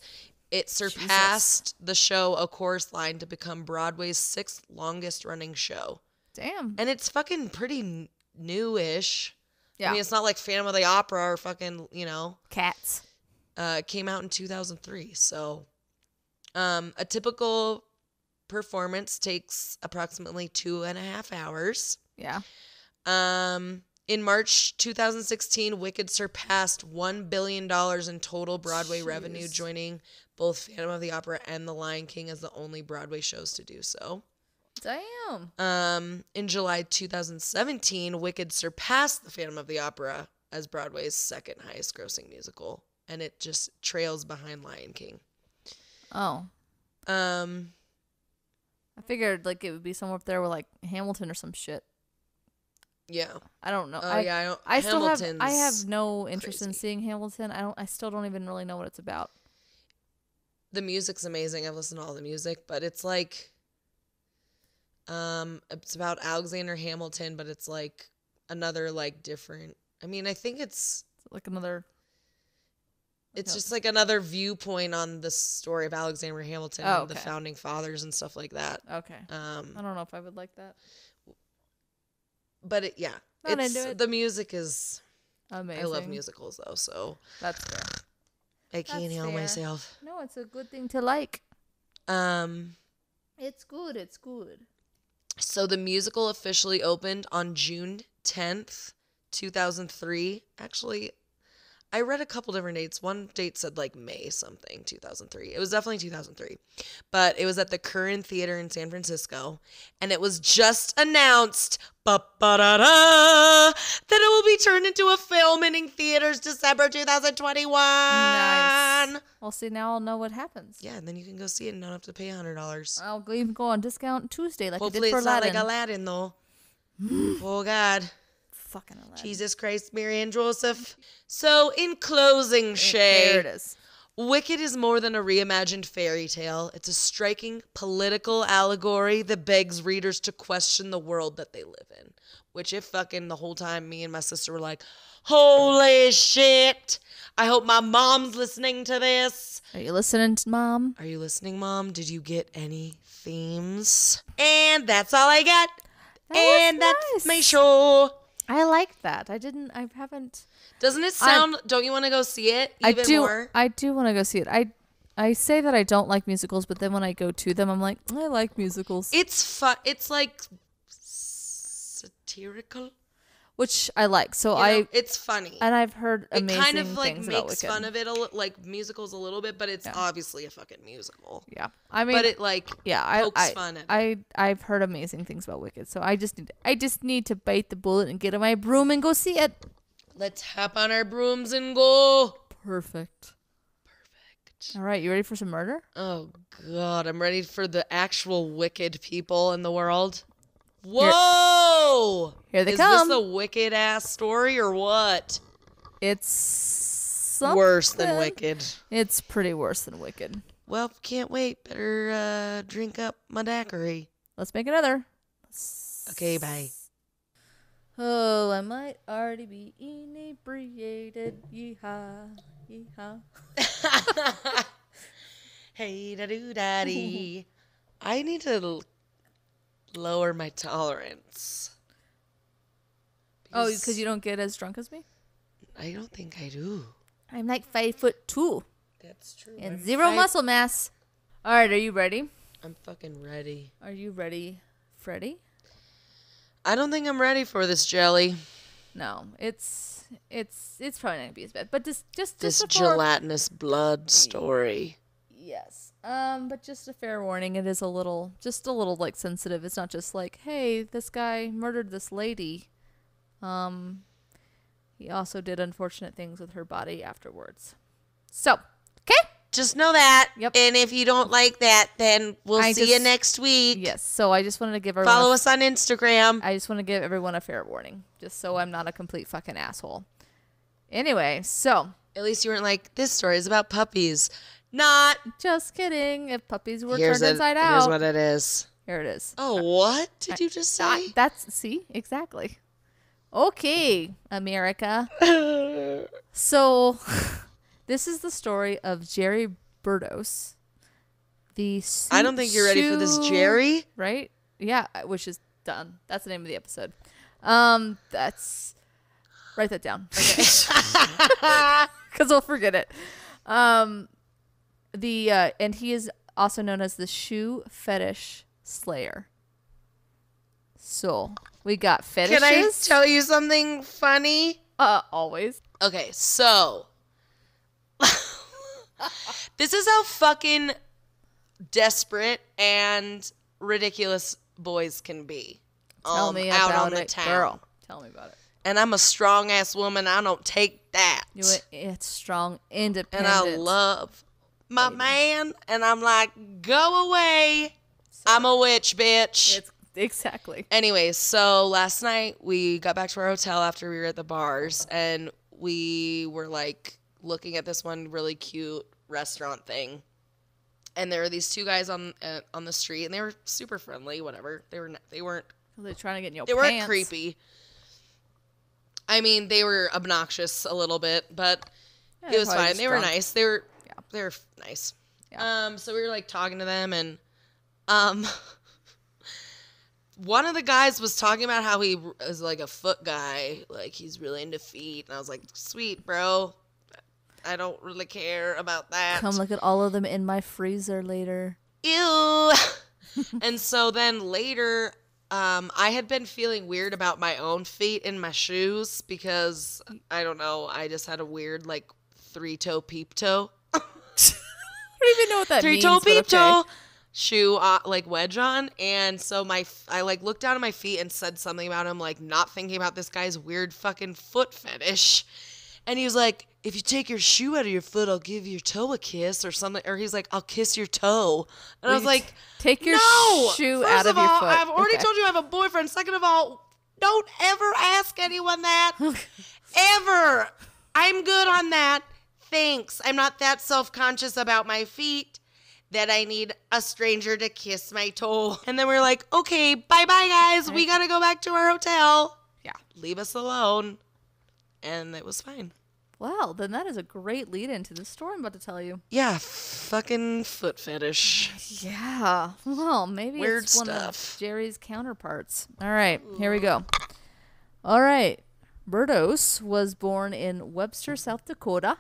it surpassed the show A Chorus Line to become Broadway's 6th longest running show. Damn. And it's fucking pretty new-ish. Yeah. I mean, it's not like Phantom of the Opera or fucking, Cats. It came out in 2003. So a typical performance takes approximately 2.5 hours. Yeah. In March 2016, Wicked surpassed $1 billion in total Broadway revenue, joining both Phantom of the Opera and The Lion King as the only Broadway shows to do so. Damn. In July 2017, Wicked surpassed The Phantom of the Opera as Broadway's second highest grossing musical, and it just trails behind Lion King. Oh. I figured like it would be somewhere up there with like Hamilton or some shit. Yeah. I don't know. Hamilton's I have no interest crazy. in seeing Hamilton. I still don't even really know what it's about. The music's amazing. I've listened to all the music, but it's like it's about Alexander Hamilton, but it's like another like different. I mean, I think it's like another. It's just like another viewpoint on the story of Alexander Hamilton and the founding fathers and stuff like that. Okay. I don't know if I would like that. But the music is amazing. I love musicals though, so that's fair. I can't help myself. No, it's a good thing to like. It's good. It's good. So the musical officially opened on June 10th, 2003. Actually, I read a couple different dates. One date said like May something, 2003. It was definitely 2003. But it was at the Curran Theater in San Francisco. And it was just announced that it will be turned into a film and in theaters December 2021. Nice. Well, see, now I'll know what happens. Yeah, and then you can go see it and don't have to pay $100. I'll even go on discount Tuesday like Hopefully I did for Aladdin. Aladdin. Hopefully it's not like Aladdin, though. Oh, God. Fucking Aladdin. Jesus Christ, Mary and Joseph. So, in closing, Shay. There it is. Wicked is more than a reimagined fairy tale. It's a striking political allegory that begs readers to question the world that they live in. Which, if fucking the whole time me and my sister were like, holy shit, I hope my mom's listening to this. Are you listening, Mom? Are you listening, Mom? Did you get any themes? And that's all I got. That's my show. I like that. I haven't. Doesn't it sound, don't you want to go see it more? I do want to go see it. I say that I don't like musicals, but then when I go to them, I'm like, I like musicals. It's fun. It's like satirical. Which I like. So it's funny. And I've heard amazing things about Wicked. It kind of like makes fun of it, like musicals a little bit, but it's obviously a fucking musical. Yeah. I mean. But it pokes fun at it. I've heard amazing things about Wicked. So I just need to bite the bullet and get on my broom and go see it. Let's hop on our brooms and go. Perfect. All right. You ready for some murder? Oh, God. I'm ready for the actual wicked people in the world. Whoa! Here they come. Is this a wicked ass story or what? It's worse than Wicked. It's pretty worse than Wicked. Well, can't wait. Better drink up my daiquiri. Let's make another. Okay, bye. Oh, I might already be inebriated. Yeehaw, yeehaw. Hey, da-doo-daddy. I need to lower my tolerance. Because you don't get as drunk as me? I don't think I do. I'm like 5'2". That's true. And zero muscle mass. All right, are you ready? I'm fucking ready. Are you ready, Freddie? I don't think I'm ready for this, Jelly. No, it's probably not gonna be as bad. But just this gelatinous blood story. Yes. But just a fair warning, it is a little like sensitive. It's not just like, hey, this guy murdered this lady. He also did unfortunate things with her body afterwards. So, okay? Just know that. Yep. And if you don't like that, then we'll see you next week. Yes. So I just wanted to give everyone follow us on Instagram. I just want to give everyone a fair warning, just so I'm not a complete fucking asshole. Anyway, so at least you weren't like, this story is about puppies. Not. Just kidding. If puppies were turned inside out. Here's what it is. Here it is. Oh, what did you just say? See, exactly. Okay, America. So, this is the story of Jerry Brudos. I don't think you're ready for this, Jerry. Right? Yeah, which is done. That's the name of the episode. That's write that down. Okay. Because we'll forget it. And he is also known as the shoe fetish slayer. So We got fetishes. Can I tell you something funny? Always. Okay, so this is how fucking desperate and ridiculous boys can be. Tell me out about on the it, town. girl. Tell me about it. And I'm a strong ass woman. I don't take that. It's strong, independent. And I love my man. And I'm like, go away. I'm a witch, bitch. Exactly. Anyways, so last night we got back to our hotel after we were at the bars, and we were like looking at this one really cute restaurant thing. And there were these two guys on the street, and they were super friendly. Whatever. They weren't. They're trying to get in your They pants. weren't creepy. I mean, they were obnoxious a little bit, but it was fine. They were nice. They were nice. Yeah. So we were like talking to them, and one of the guys was talking about how he is like a foot guy, like he's really into feet, and I was like, sweet, bro. I don't really care about that. Come look at all of them in my freezer later. Ew. And so then later, I had been feeling weird about my own feet in my shoes because, I don't know, I just had a weird, like, three-toe peep toe. I don't even know what that means. Three-toe peep toe shoe, like, wedge on. And so I, like, looked down at my feet and said something about him, like, not thinking about this guy's weird fucking foot fetish. And he was like, if you take your shoe out of your foot, I'll give your toe a kiss or something. Or he's like, I'll kiss your toe. And I was like, take your shoe out of your foot. I've already told you I have a boyfriend. Second of all, don't ever ask anyone that. Ever. I'm good on that. Thanks. I'm not that self-conscious about my feet that I need a stranger to kiss my toe. And then we're like, okay, bye-bye, guys. We got to go back to our hotel. Yeah. Leave us alone. And it was fine. Well, then that is a great lead into the story I'm about to tell you. Yeah, fucking foot fetish. Yeah. Well, maybe Weird it's one stuff. of Jerry's counterparts. All right, here we go. All right. Brudos was born in Webster, South Dakota,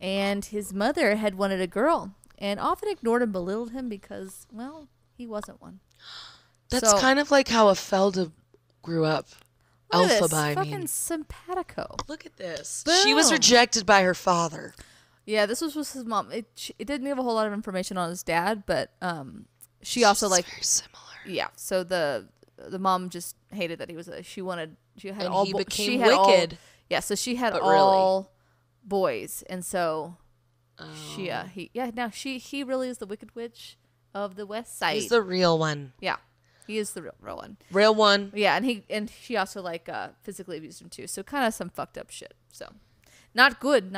and his mother had wanted a girl and often ignored and belittled him because, well, he wasn't one. That's kind of like how a Felda grew up. Look at this, Alphaba, I fucking mean. simpatico. Look at this. Boom. She was rejected by her father. Yeah, this was his mom. It didn't give a whole lot of information on his dad, but she also like very similar. Yeah, so the mom just hated that he was she had And all he bo- became she had wicked. Yeah, so she had But all boys, and so Oh. he really is the Wicked Witch of the West Side. He's the real one. Yeah, he is the real one. Real one. Yeah, and she also like physically abused him too. So kind of some fucked up shit. So not good.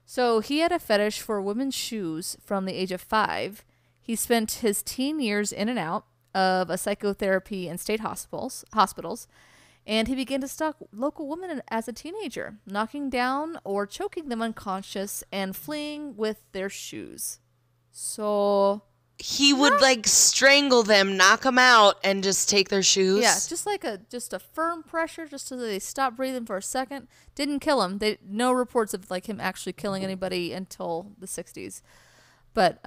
So he had a fetish for women's shoes from the age of 5. He spent his teen years in and out of a psychotherapy and state hospitals, and he began to stalk local women as a teenager, knocking down or choking them unconscious and fleeing with their shoes. So He would like strangle them, knock them out, and just take their shoes. yeah, just like a firm pressure, just so they stop breathing for a second. Didn't kill him. No reports of like him actually killing anybody until the 60s. But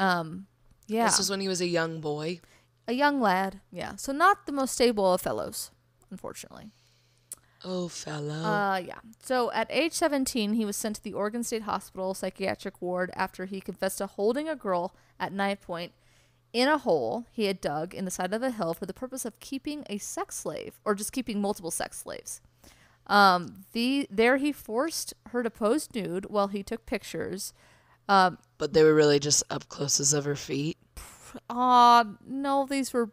yeah, This was when he was a young boy. a young lad. Yeah, so not the most stable of fellows, unfortunately. Oh, fellow. Yeah. So at age 17, he was sent to the Oregon State Hospital psychiatric ward after he confessed to holding a girl at knife point in a hole he had dug in the side of a hill for the purpose of keeping a sex slave, or just keeping multiple sex slaves. There he forced her to pose nude while he took pictures. But they were really just up closes of her feet. No, these were.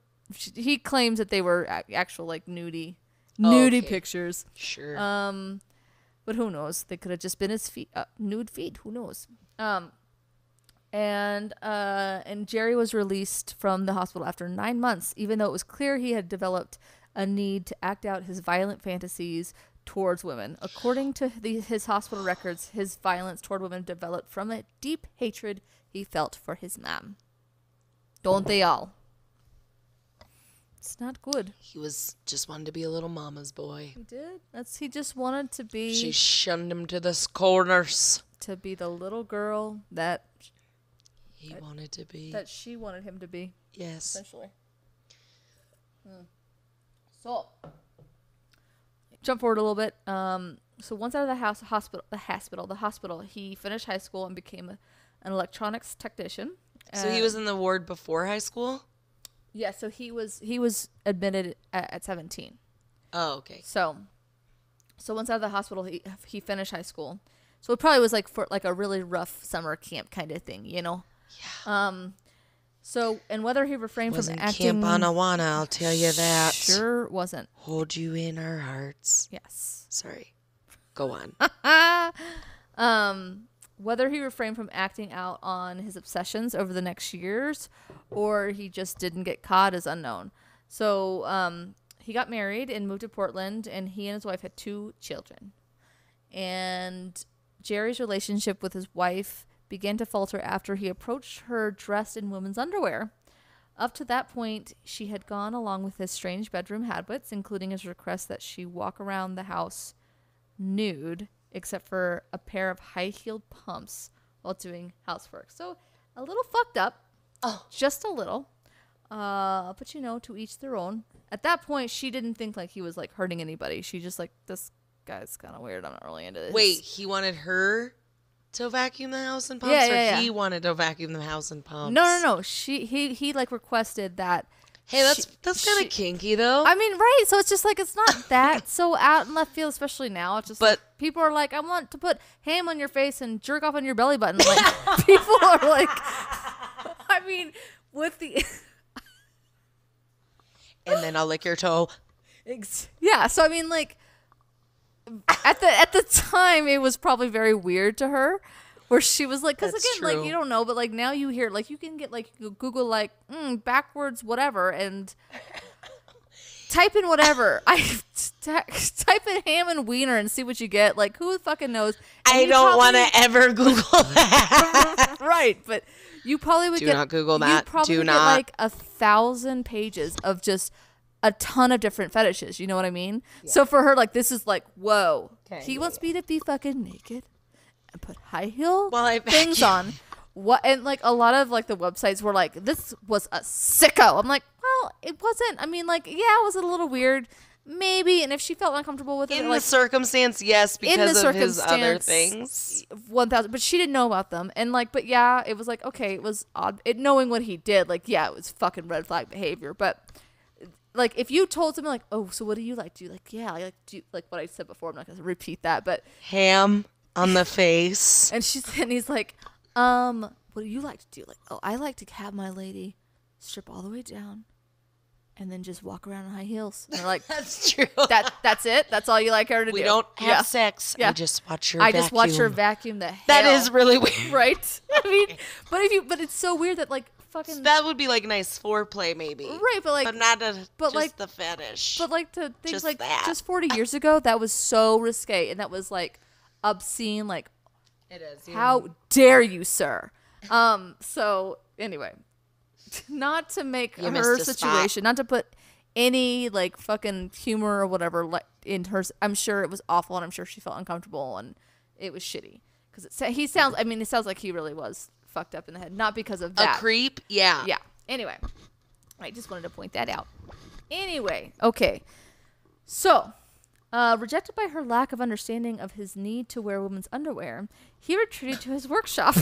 He claims that they were actual like nudie Okay. pictures. Sure. But who knows? They could have just been his feet, nude feet. Who knows? And Jerry was released from the hospital after 9 months, even though it was clear he had developed a need to act out his violent fantasies towards women. According to his hospital records, his violence toward women developed from a deep hatred he felt for his mom. Don't they all? It's not good. He was just wanted to be a little mama's boy. He did. He just wanted to be. She shunned him to the corners. To be the little girl that He wanted to be. that she wanted him to be. Yes. Essentially. So, jump forward a little bit. So once out of the hospital, he finished high school and became an electronics technician. So he was in the ward before high school? Yeah, so he was admitted at 17. Oh, okay. So once out of the hospital, he finished high school. So it probably was like for like a really rough summer camp kind of thing, you know? Yeah. So, and whether he refrained Wasn't from acting... Camp Anawana, I'll tell you that. Sure wasn't. Hold you in our hearts. Yes. Sorry. Go on. Whether he refrained from acting out on his obsessions over the next years or he just didn't get caught is unknown. So, he got married and moved to Portland, and he and his wife had 2 children. And Jerry's relationship with his wife began to falter after he approached her dressed in women's underwear. Up to that point, she had gone along with his strange bedroom habits, including his request that she walk around the house nude, except for a pair of high-heeled pumps while doing housework. So, a little fucked up. Oh. Just a little. But, you know, to each their own. At that point, she didn't think like he was like hurting anybody. She just like, this guy's kind of weird. I'm not really into this. Wait, he wanted her to vacuum the house and pumps, Yeah. he wanted to vacuum the house and pumps? No. He like requested that. Hey, that's kind of kinky though. I mean, right? So it's just like it's not that so out in left field, especially now. It's just But- like, people are like, I want to put ham on your face and jerk off on your belly button. Like people are like, I mean, with the and then I'll lick your toe. yeah. So I mean, like at the time, it was probably very weird to her. Where she was like, because That's again, like, true. you don't know, but like now you hear, like, you can get like, you Google like backwards whatever and type in whatever. Type in ham and wiener and see what you get. Like, who fucking knows? And I don't want to ever Google that. Right, but you probably would Do get. not Google You that. probably Do would not. get like 1,000 pages of just a ton of different fetishes. You know what I mean? Yeah. So for her, like, this is like, whoa. Okay, he wants me to be fucking naked and put high heel things on. What? And like a lot of like the websites were like, this was a sicko. I'm like, well, it wasn't. I mean, like, yeah, it was a little weird, maybe. And if she felt uncomfortable with it, In like, the circumstance, yes, because of his other things. 1,000, but she didn't know about them. And like, but yeah, it was like, okay, it was odd. Knowing what he did, like, yeah, it was fucking red flag behavior. But like, if you told someone like, oh, so what do you like? Do you like, yeah, I like do like what I said before. I'm not gonna repeat that, but Ham on the face. and he's like, what do you like to do? Like, oh, I like to have my lady strip all the way down and then just walk around in high heels. And they're like, That's true. That's it? That's all you like her to do? We don't have sex. Yeah. I just watch her I vacuum. just watch her vacuum the hell. That is really weird. Right? I mean, but it's so weird that like fucking. So that would be like nice foreplay maybe. Right, but like. But not just like the fetish. But like to things Just like that. just 40 years ago, that was so risque and that was like obscene. Like, It is. Yeah. how dare you, sir? So anyway, not to make You her missed a situation, not to put any like fucking humor or whatever like in her. I'm sure it was awful, and I'm sure she felt uncomfortable, and it was shitty because he sounds. I mean, it sounds like he really was fucked up in the head, not because of that. A creep? Yeah. Yeah. Anyway, I just wanted to point that out. Anyway, okay. So, rejected by her lack of understanding of his need to wear women's underwear, he retreated to his workshop.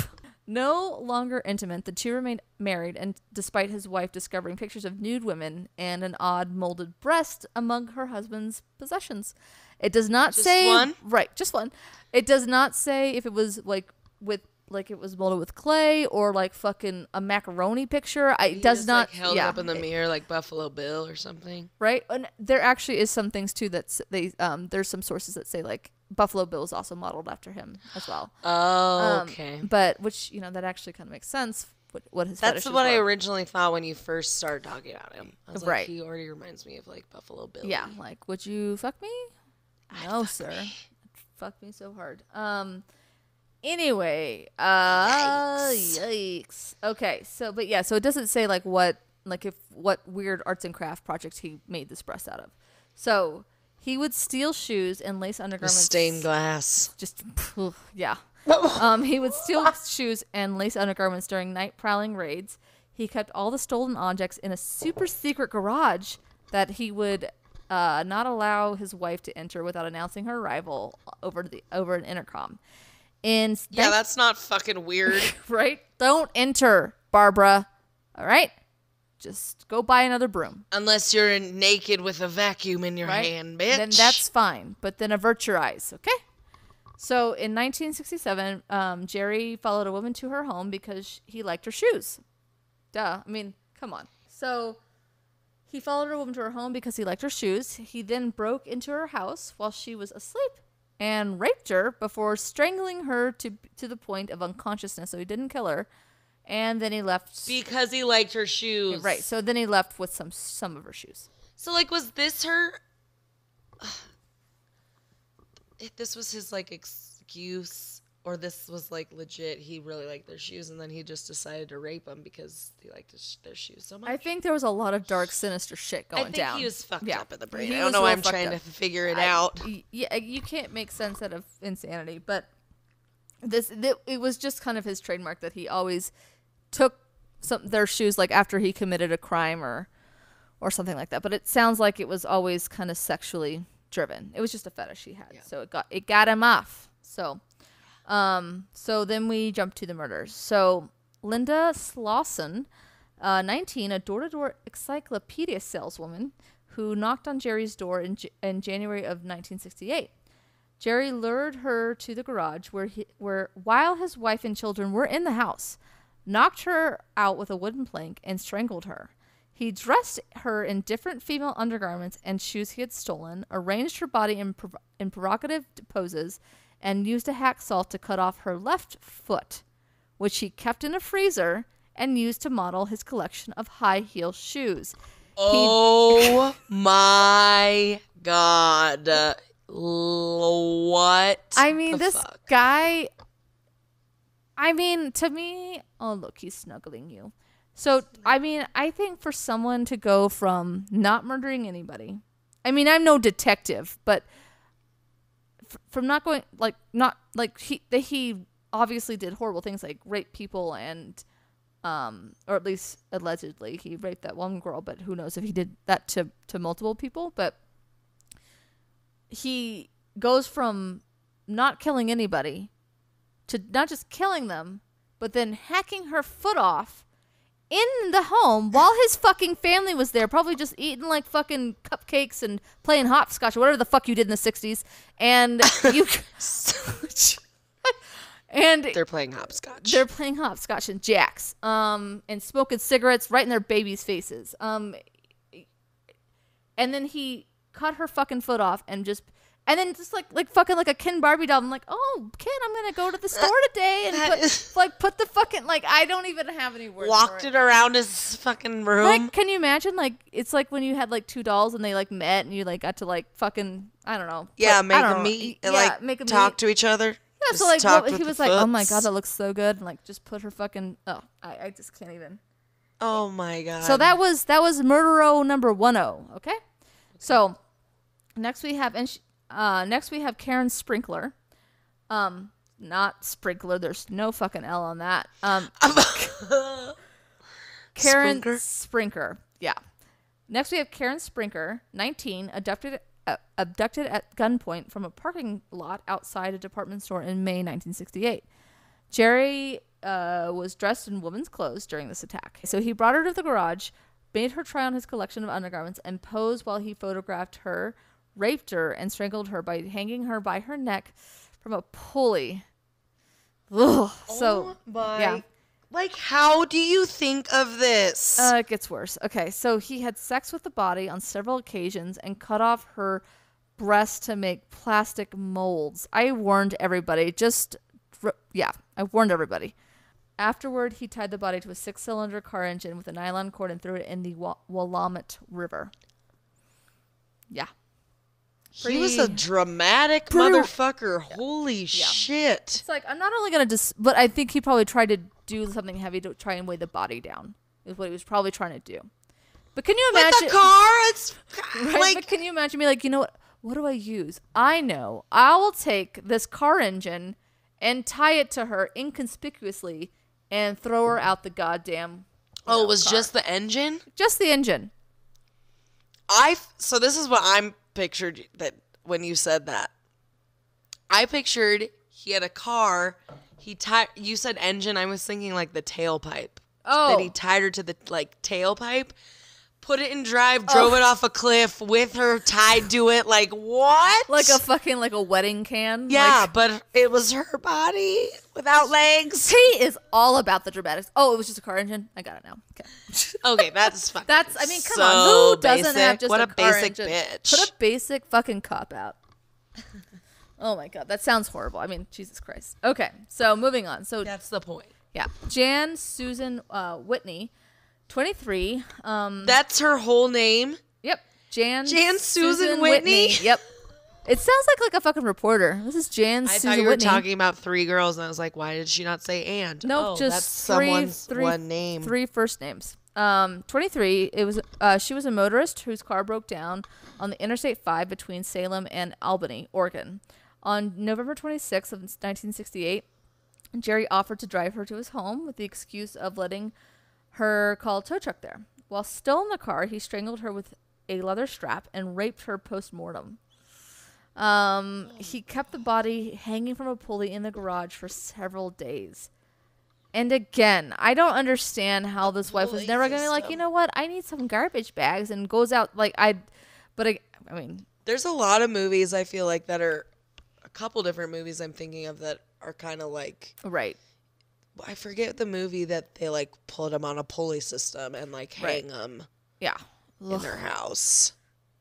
No longer intimate, the two remained married, and despite his wife discovering pictures of nude women and an odd molded breast among her husband's possessions. It does not say one? Right, just one. It does not say if it was like with like it was molded with clay or like fucking a macaroni picture. It does just, not like, held it up in the mirror like Buffalo Bill or something. Right? And there actually is some things too that there's some sources that say like Buffalo Bill is also modeled after him as well. Oh, okay. But which, that actually kind of makes sense what his That's fetishes what I were. originally thought when you first started talking about him. I was Right. like, he already reminds me of like Buffalo Bill. Yeah, like, would you fuck me? No, sir. Fuck me so hard. Anyway, yikes. Okay, so it doesn't say like what weird arts and craft project he made this breast out of. So he would steal shoes and lace undergarments. Stained glass. Just yeah. He would steal shoes and lace undergarments during night prowling raids. He kept all the stolen objects in a super secret garage that he would not allow his wife to enter without announcing her arrival over an intercom. That's not fucking weird. Right? Don't enter, Barbara. All right? Just go buy another broom. Unless you're naked with a vacuum in your hand, bitch. Then that's fine. But then avert your eyes, okay? So in 1967, Jerry followed a woman to her home because he liked her shoes. Duh. I mean, come on. So he followed a woman to her home because he liked her shoes. He then broke into her house while she was asleep and raped her before strangling her to the point of unconsciousness, so he didn't kill her. And then he left because he liked her shoes. Right. So then he left with some of her shoes. So like, was this her? This was his like excuse, or this was like legit. He really liked their shoes, and then he just decided to rape them because he liked their shoes so much. I think there was a lot of dark, sinister shit going down. I think he was fucked up in the brain. I don't know why I'm trying to figure it out. Yeah, you can't make sense out of insanity, but it was just kind of his trademark that he always took their shoes like after he committed a crime or something like that. But it sounds like it was always kind of sexually driven. It was just a fetish he had. Yeah. So it got him off. So then we jump to the murders. So Linda Slauson, 19, a door-to-door encyclopedia saleswoman who knocked on Jerry's door in January of 1968. Jerry lured her to the garage where while his wife and children were in the house, knocked her out with a wooden plank, and strangled her. He dressed her in different female undergarments and shoes he had stolen, arranged her body in provocative poses, and used a hacksaw to cut off her left foot, which he kept in a freezer and used to model his collection of high-heel shoes. Oh my God. What? I mean, this guy... I mean, to me... Oh, look, he's snuggling you. So, I mean, I think for someone to go from not murdering anybody... I mean, I'm no detective, but... From not going... He obviously did horrible things like rape people and... or at least allegedly, he raped that one girl, but who knows if he did that to multiple people. But he goes from not killing anybody to not just killing them, but then hacking her foot off in the home while his fucking family was there, probably just eating like fucking cupcakes and playing hopscotch or whatever the fuck you did in the 60s. And you... And they're playing hopscotch. They're playing hopscotch and jacks, and smoking cigarettes right in their babies' faces. And then he cut her fucking foot off and then just like fucking like a Ken Barbie doll. I'm like, oh, Ken, I'm gonna go to the store today and put the fucking, like, I don't even have any words. Walked it around his fucking room. Like, can you imagine? Like, it's like when you had like two dolls and they like met and you like got to like fucking, I don't know. Yeah, make them meet and like talk to each other. Yeah, so like he was like, oh my God, that looks so good, and like just put her fucking, I just can't even. Oh my God. So that was murdero number 10. Okay, so next we have Karen Sprinkler, not Sprinkler. There's no fucking L on that. Karen Sprinker. Yeah. Next we have Karen Sprinker, 19, abducted at gunpoint from a parking lot outside a department store in May 1968. Jerry was dressed in woman's clothes during this attack. So he brought her to the garage, made her try on his collection of undergarments, and posed while he photographed her, raped her, and strangled her by hanging her by her neck from a pulley. Ugh. So, yeah. Like, how do you think of this? It gets worse. Okay, so he had sex with the body on several occasions and cut off her breast to make plastic molds. I warned everybody. I warned everybody. Afterward, he tied the body to a 6-cylinder car engine with a nylon cord and threw it in the Willamette River. Yeah. He was a dramatic motherfucker. Holy shit. It's like, I'm not only going to but I think he probably tried to do something heavy to try and weigh the body down, is what he was probably trying to do. But can you imagine? With the car? It's right? like... But can you imagine me like, you know what? What do I use? I know. I will take this car engine and tie it to her inconspicuously and throw her out the goddamn it was car. Just the engine? Just the engine. So this is what I'm pictured that when you said that. I pictured he had a car. You said engine. I was thinking like the tailpipe. Oh. That he tied her to the like tailpipe, put it in drive, drove it off a cliff with her tied to it. Like what? Like a fucking like a wedding can. Yeah, like, but it was her body without legs. He is all about the dramatics. Oh, it was just a car engine. I got it now. Okay. Okay, that's fucking. That's. I mean, come so on. Who doesn't basic. have just what a a car basic engine? bitch? Put a basic fucking cop out. Oh my god, that sounds horrible. I mean, Jesus Christ. Okay, so moving on. So That's the point. yeah, Jan Susan Whitney, 23. That's her whole name. Yep, Jan Susan Whitney? Yep. It sounds like a fucking reporter. This is Jan I Susan thought you were Whitney. talking about 3 girls, and I was like, why did she not say and? Nope, just that's someone's one name. 3 first names. 23. It was she was a motorist whose car broke down on the Interstate 5 between Salem and Albany, Oregon. On November 26th of 1968, Jerry offered to drive her to his home with the excuse of letting her call a tow truck there. While still in the car, he strangled her with a leather strap and raped her post-mortem. He kept the body hanging from a pulley in the garage for several days. And again, I don't understand how this wife was never going to be like, you know what, I need some garbage bags, and goes out like I mean, There's a lot of movies I feel like that are a couple different movies I'm thinking of that are kind of like right. I forget the movie that they like put them on a pulley system and like hang them Yeah. in their house.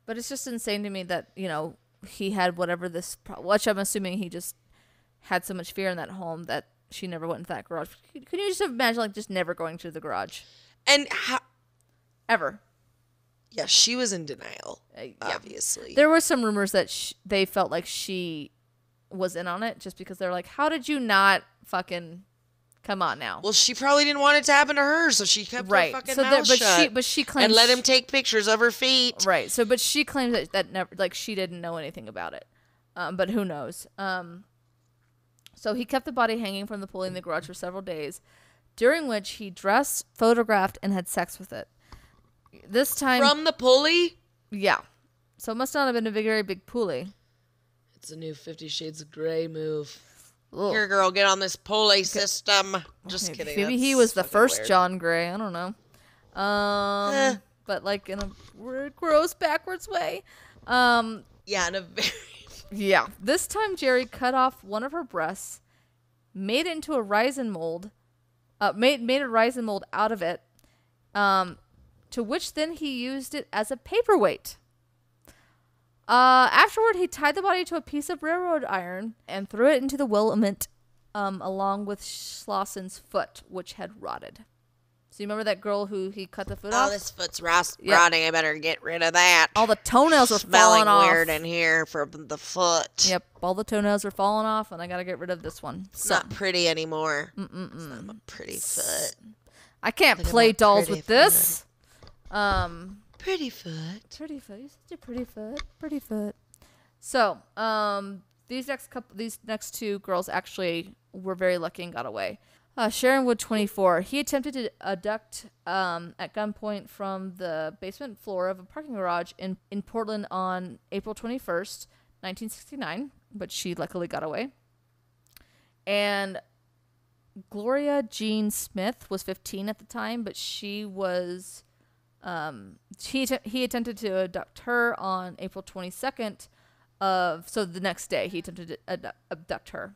But it's just insane to me that, you know, he had whatever this, which I'm assuming he just had so much fear in that home that she never went into that garage. Can you just imagine like just never going to the garage? And Ever. Yeah, she was in denial, Yeah. obviously. There were some rumors that they felt like she was in on it just because they're like, how did you not fucking come on now? Well, she probably didn't want it to happen to her, so she kept her fucking mouth shut. But she claims and let him take pictures of her feet. Right. So, but she claims that never, like, she didn't know anything about it. But who knows? So he kept the body hanging from the pulley in the garage for several days, during which he dressed, photographed, and had sex with it. This time From the pulley? yeah. So it must not have been a very big pulley. It's a new 50 Shades of Grey move. Ugh. Here, girl, get on this pulley system. Just kidding. Maybe that's he was the fucking first weird. John Gray. I don't know. But like in a weird, gross, backwards way. Yeah, in a very... Yeah. This time, Jerry cut off one of her breasts, made it into a raisin mold, made a raisin mold out of it, to which then he used it as a paperweight. Afterward, he tied the body to a piece of railroad iron and threw it into the Willamette, along with Schlossen's foot, which had rotted. So you remember that girl who he cut the foot off? Oh, this foot's rotting. I better get rid of that. All the toenails are Smelling falling off. weird in here from the foot. Yep, all the toenails are falling off, and I gotta get rid of this one. It's So not pretty anymore. It's not a pretty foot. I can't Look at play my dolls pretty with this. Pretty foot. Pretty foot. You're such a pretty foot. Pretty foot. So, these next 2 girls actually were very lucky and got away. Sharon Wood, 24. He attempted to abduct at gunpoint from the basement floor of a parking garage in Portland on April 21st, 1969, but she luckily got away. And Gloria Jean Smith was 15 at the time, but she was... he attempted to abduct her on April 22nd so the next day he attempted to abduct her.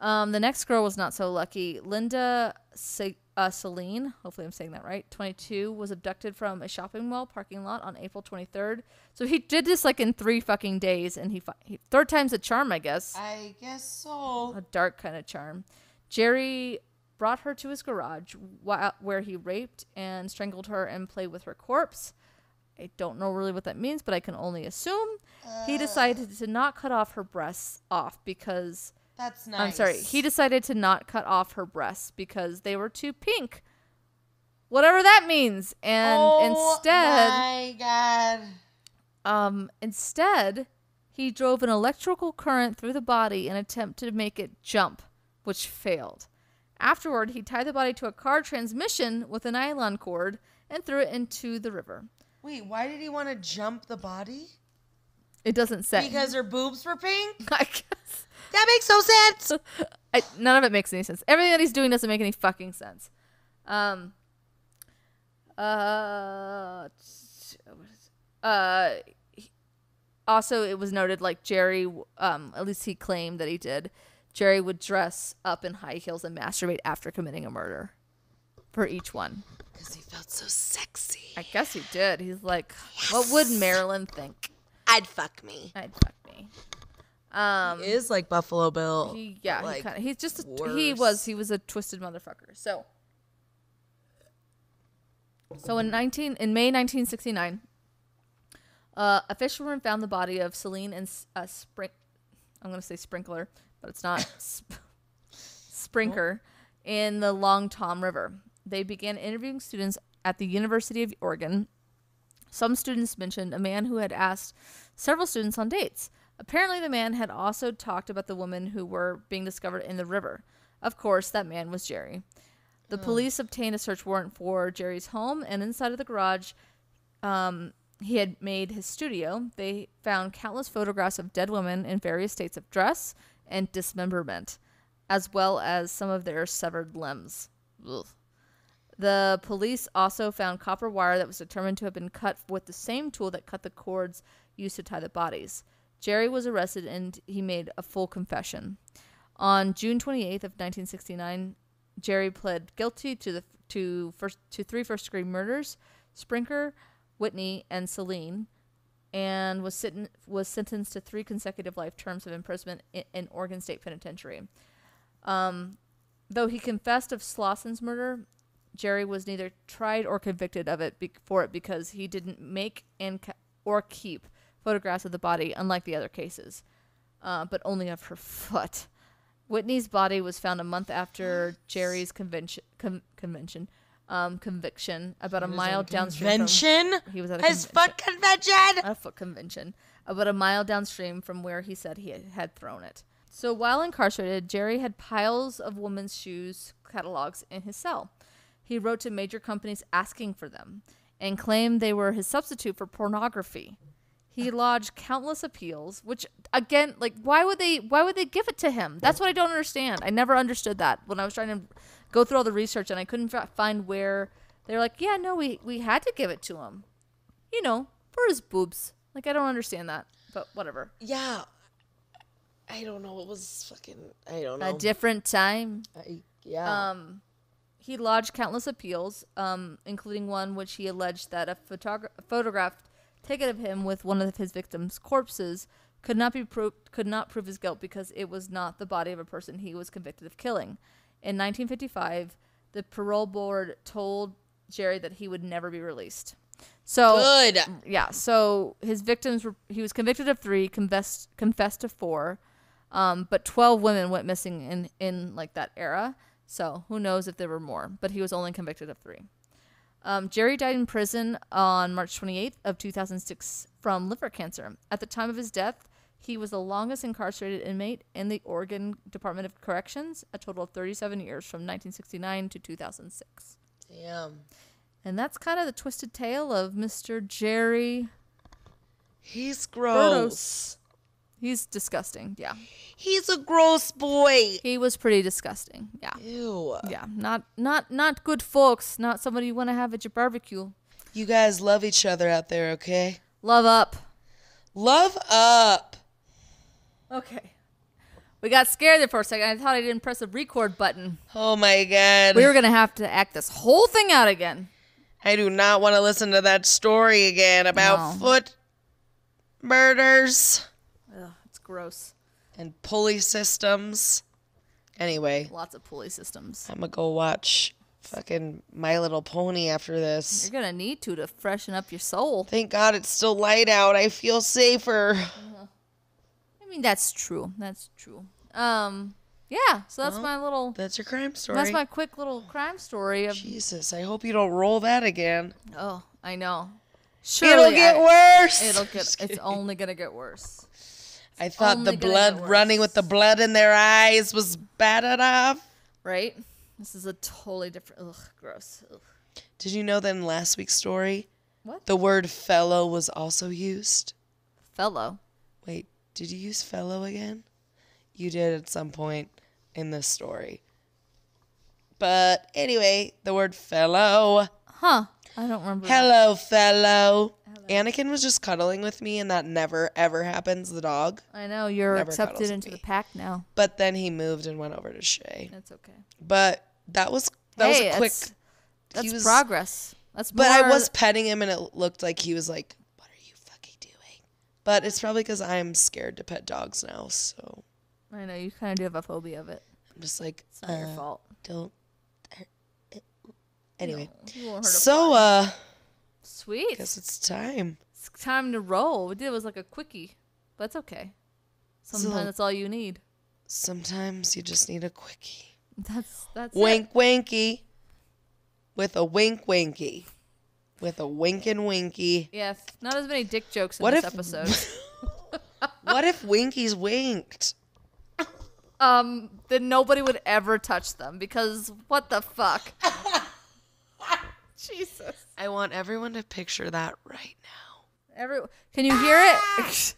The next girl was not so lucky. Linda Celine, hopefully I'm saying that right, 22, was abducted from a shopping mall parking lot on April 23rd. So he did this like in 3 fucking days, and he third time's a charm, I guess. I guess so. A dark kind of charm. Jerry brought her to his garage where he raped and strangled her and played with her corpse. I don't know really what that means, but I can only assume. He decided to not cut off her breasts off because... That's nice. I'm sorry. He decided to not cut off her breasts because they were too pink. Whatever that means. And instead, he drove an electrical current through the body in an attempt to make it jump, which failed. Afterward, he tied the body to a car transmission with a nylon cord and threw it into the river. Wait, why did he want to jump the body? It doesn't say. Because her boobs were pink? I guess. That makes no sense. None of it makes any sense. Everything that he's doing doesn't make any fucking sense. Also, it was noted, like, Jerry, at least he claimed that he did, Jerry would dress up in high heels and masturbate after committing a murder for each one. Because he felt so sexy. I guess he did. He's like, yes. What would Marilyn think? I'd fuck me. He is like Buffalo Bill. Like, he was a twisted motherfucker. So in May 1969, a fisherman found the body of Celine and I'm going to say Sprinkler, but it's not Sprinker, in the Long Tom River. They began interviewing students at the University of Oregon. Some students mentioned a man who had asked several students on dates. Apparently, the man had also talked about the women who were being discovered in the river. Of course, that man was Jerry. The police obtained a search warrant for Jerry's home, and inside of the garage he had made his studio. They found countless photographs of dead women in various states of dress and dismemberment, as well as some of their severed limbs. Ugh. The police also found copper wire that was determined to have been cut with the same tool that cut the cords used to tie the bodies. Jerry was arrested and he made a full confession. On June 28th of 1969, Jerry pled guilty to three first-degree murders, Sprinker, Whitney, and Celine, and was sentenced to 3 consecutive life terms of imprisonment in Oregon State Penitentiary. Though he confessed of Slauson's murder, Jerry was neither tried or convicted of it for it because he didn't make or keep photographs of the body, unlike the other cases, but only of her foot. Whitney's body was found a month after Jerry's conviction about a mile downstream. He was at a his foot convention. A foot convention about a mile downstream from where he said he had thrown it. So while incarcerated, Jerry had piles of women's shoes catalogs in his cell. He wrote to major companies asking for them and claimed they were his substitute for pornography. He lodged countless appeals, which, again, like, why would they give it to him? That's what I don't understand. I never understood that when I was trying to go through all the research, and I couldn't find where they're like, yeah, no, we had to give it to him, for his boobs. Like, I don't understand that, but whatever. Yeah, I don't know. It was fucking, I don't know. A different time. Yeah. He lodged countless appeals, including one which he alleged that a photograph taken of him with one of his victims' corpses could not prove his guilt because it was not the body of a person he was convicted of killing. In 1955, the parole board told Jerry that he would never be released. So good. Yeah. So his victims he was convicted of 3, confessed to 4, but 12 women went missing in like that era. So who knows if there were more, but he was only convicted of 3. Jerry died in prison on March 28th of 2006 from liver cancer. At the time of his death, he was the longest incarcerated inmate in the Oregon Department of Corrections, a total of 37 years from 1969 to 2006. Damn. And that's kind of the twisted tale of Mr. Jerry. He's gross. Brudos. He's disgusting, yeah. He's a gross boy. He was pretty disgusting, yeah. Ew. Yeah, not good folks. Not somebody you want to have at your barbecue. You guys love each other out there, okay? Love up. Love up. Okay. We got scared there for a second. I thought I didn't press the record button. Oh my God. We were going to have to act this whole thing out again. I do not want to listen to that story again about foot murders. Ugh, it's gross. And pulley systems. Anyway. Lots of pulley systems. I'm going to go watch fucking My Little Pony after this. You're going to need to freshen up your soul. Thank God it's still light out. I feel safer. I mean, that's true. That's true. Yeah, so that's my little... That's your crime story. That's my quick little crime story. Jesus, I hope you don't roll that again. Oh, I know. Surely it'll get worse. It's only going to get worse. I thought the blood running with the blood in their eyes was bad enough. Right? This is a totally different... Ugh, gross. Ugh. Did you know that in last week's story, What? The word fellow was also used. Fellow. Wait, did you use fellow again? You did at some point in this story. But anyway, the word fellow. Huh. I don't remember. Hello, fellow. Anakin was just cuddling with me, and that never, ever happens, the dog. I know. You're Never accepted cuddles into with the me. pack now. But then he moved and went over to Shay. That's okay. But that was a quick... That's progress. That's But I more- was petting him, and it looked like he was like, what are you fucking doing? But it's probably because I'm scared to pet dogs now, so... I know. You kind of do have a phobia of it. I'm just like, It's not your fault. don't... Anyway. No, you won't hurt a So, fly. Sweet. guess it's time. It's time to roll. What we did was like a quickie, but it's okay. Sometimes So- that's all you need. Sometimes you just need a quickie. That's Wink it. winky. With a wink winky. With a winkin' winky. Yeah, not as many dick jokes in What this if- episode. What if winkies winked? Then nobody would ever touch them because what the fuck? Jesus. I want everyone to picture that right now. Can you hear it?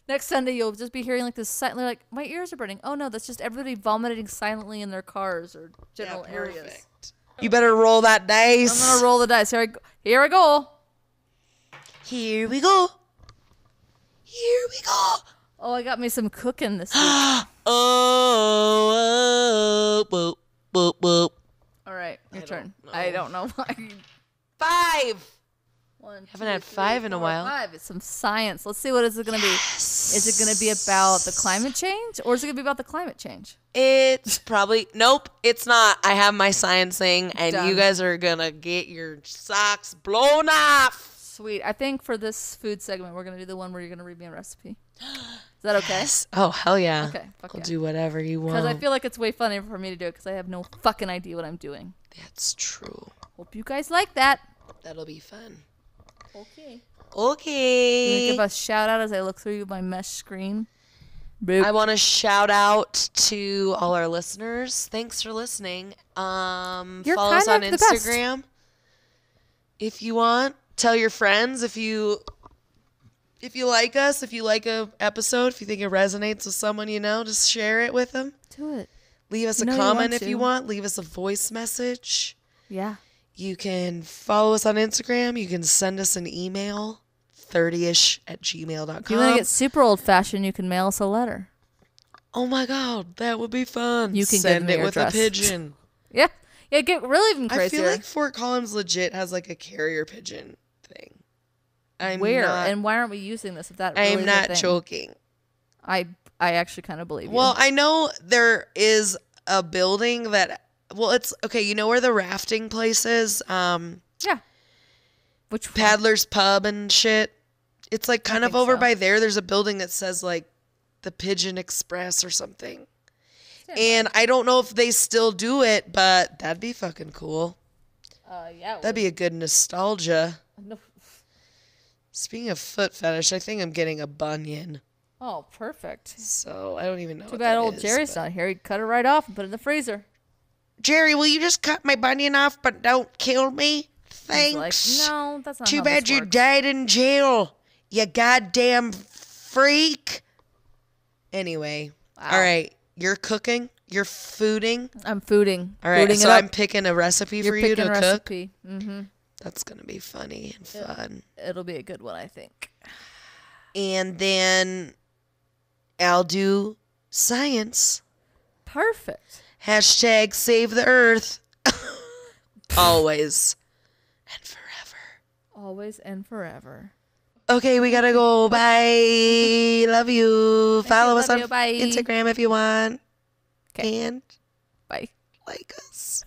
Next Sunday, you'll just be hearing like this silent. Like my ears are burning. Oh no, that's just everybody vomiting silently in their cars or general areas. Perfect. You better roll that dice. I'm gonna roll the dice. Here I go. Here I go. Here we go. Here we go. Oh, I got me some cooking this week. Oh, boop, boop, boop. All right, your turn. know. I don't know why. 5. One, Haven't had 5 in a while. 5. It's some science. Let's see what is it going to be. Is it going to be about the climate change, or is it going to be about the climate change? It's probably nope. It's not. I have my science thing, and Done. you guys are gonna get your socks blown off. Sweet. I think for this food segment, we're going to do the one where you're going to read me a recipe. Is that okay? Yes. Oh hell yeah. Okay. Fuck I'll yeah. do whatever you want. Because I feel like it's way funnier for me to do it because I have no fucking idea what I'm doing. That's true. Hope you guys like that. That'll be fun. Okay. Okay. Can you give a shout out as I look through my mesh screen? I want to shout out to all our listeners. Thanks for listening. You're Follow us on kind of the best. Instagram if you want. Tell your friends if you like us. If you like a episode, if you think it resonates with someone you know, just share it with them. Do it. Leave us a You know you comment want if you to. want. Leave us a voice message. Yeah. You can follow us on Instagram. You can send us an email, 30ish@gmail.com. If you want to get super old fashioned, you can mail us a letter. Oh my God, that would be fun. You can send give me it your with address. a pigeon. Yeah. Yeah, get really even I crazier. feel like Fort Collins legit has like a carrier pigeon thing. Where and why aren't we using this? If that really I'm is a not thing? joking. I actually kind of believe you. Well, I know there is a building that. Well, it's okay. You know where the rafting place is? Yeah. Which one? Paddler's Pub and shit. It's like kind of think over so. by there. There's a building that says like the Pigeon Express or something. Yeah, And I don't know if they still do it, but that'd be fucking cool. Yeah. That'd be a good nostalgia. No. Speaking of foot fetish, I think I'm getting a bunion. Oh, perfect. So I don't even know. Too what bad that old is, Jerry's but- not here. He'd cut it right off and put it in the freezer. Jerry, will you just cut my bunion off, but don't kill me? He's like, Thanks. no, that's not Too how bad this you works. died in jail, you goddamn freak. Anyway, Wow. all right, you're cooking, you're fooding. I'm fooding. All right, Fooding so it up. I'm picking a recipe You're for you to picking a cook. recipe. Mm-hmm. That's gonna be funny and fun. It'll be a good one, I think. And then I'll do science. Perfect. Hashtag save the earth. Always and forever. Always and forever. Okay, we gotta go. Bye. Love you. Follow us love on you. Bye. Instagram if you want. 'Kay. And Bye. like us.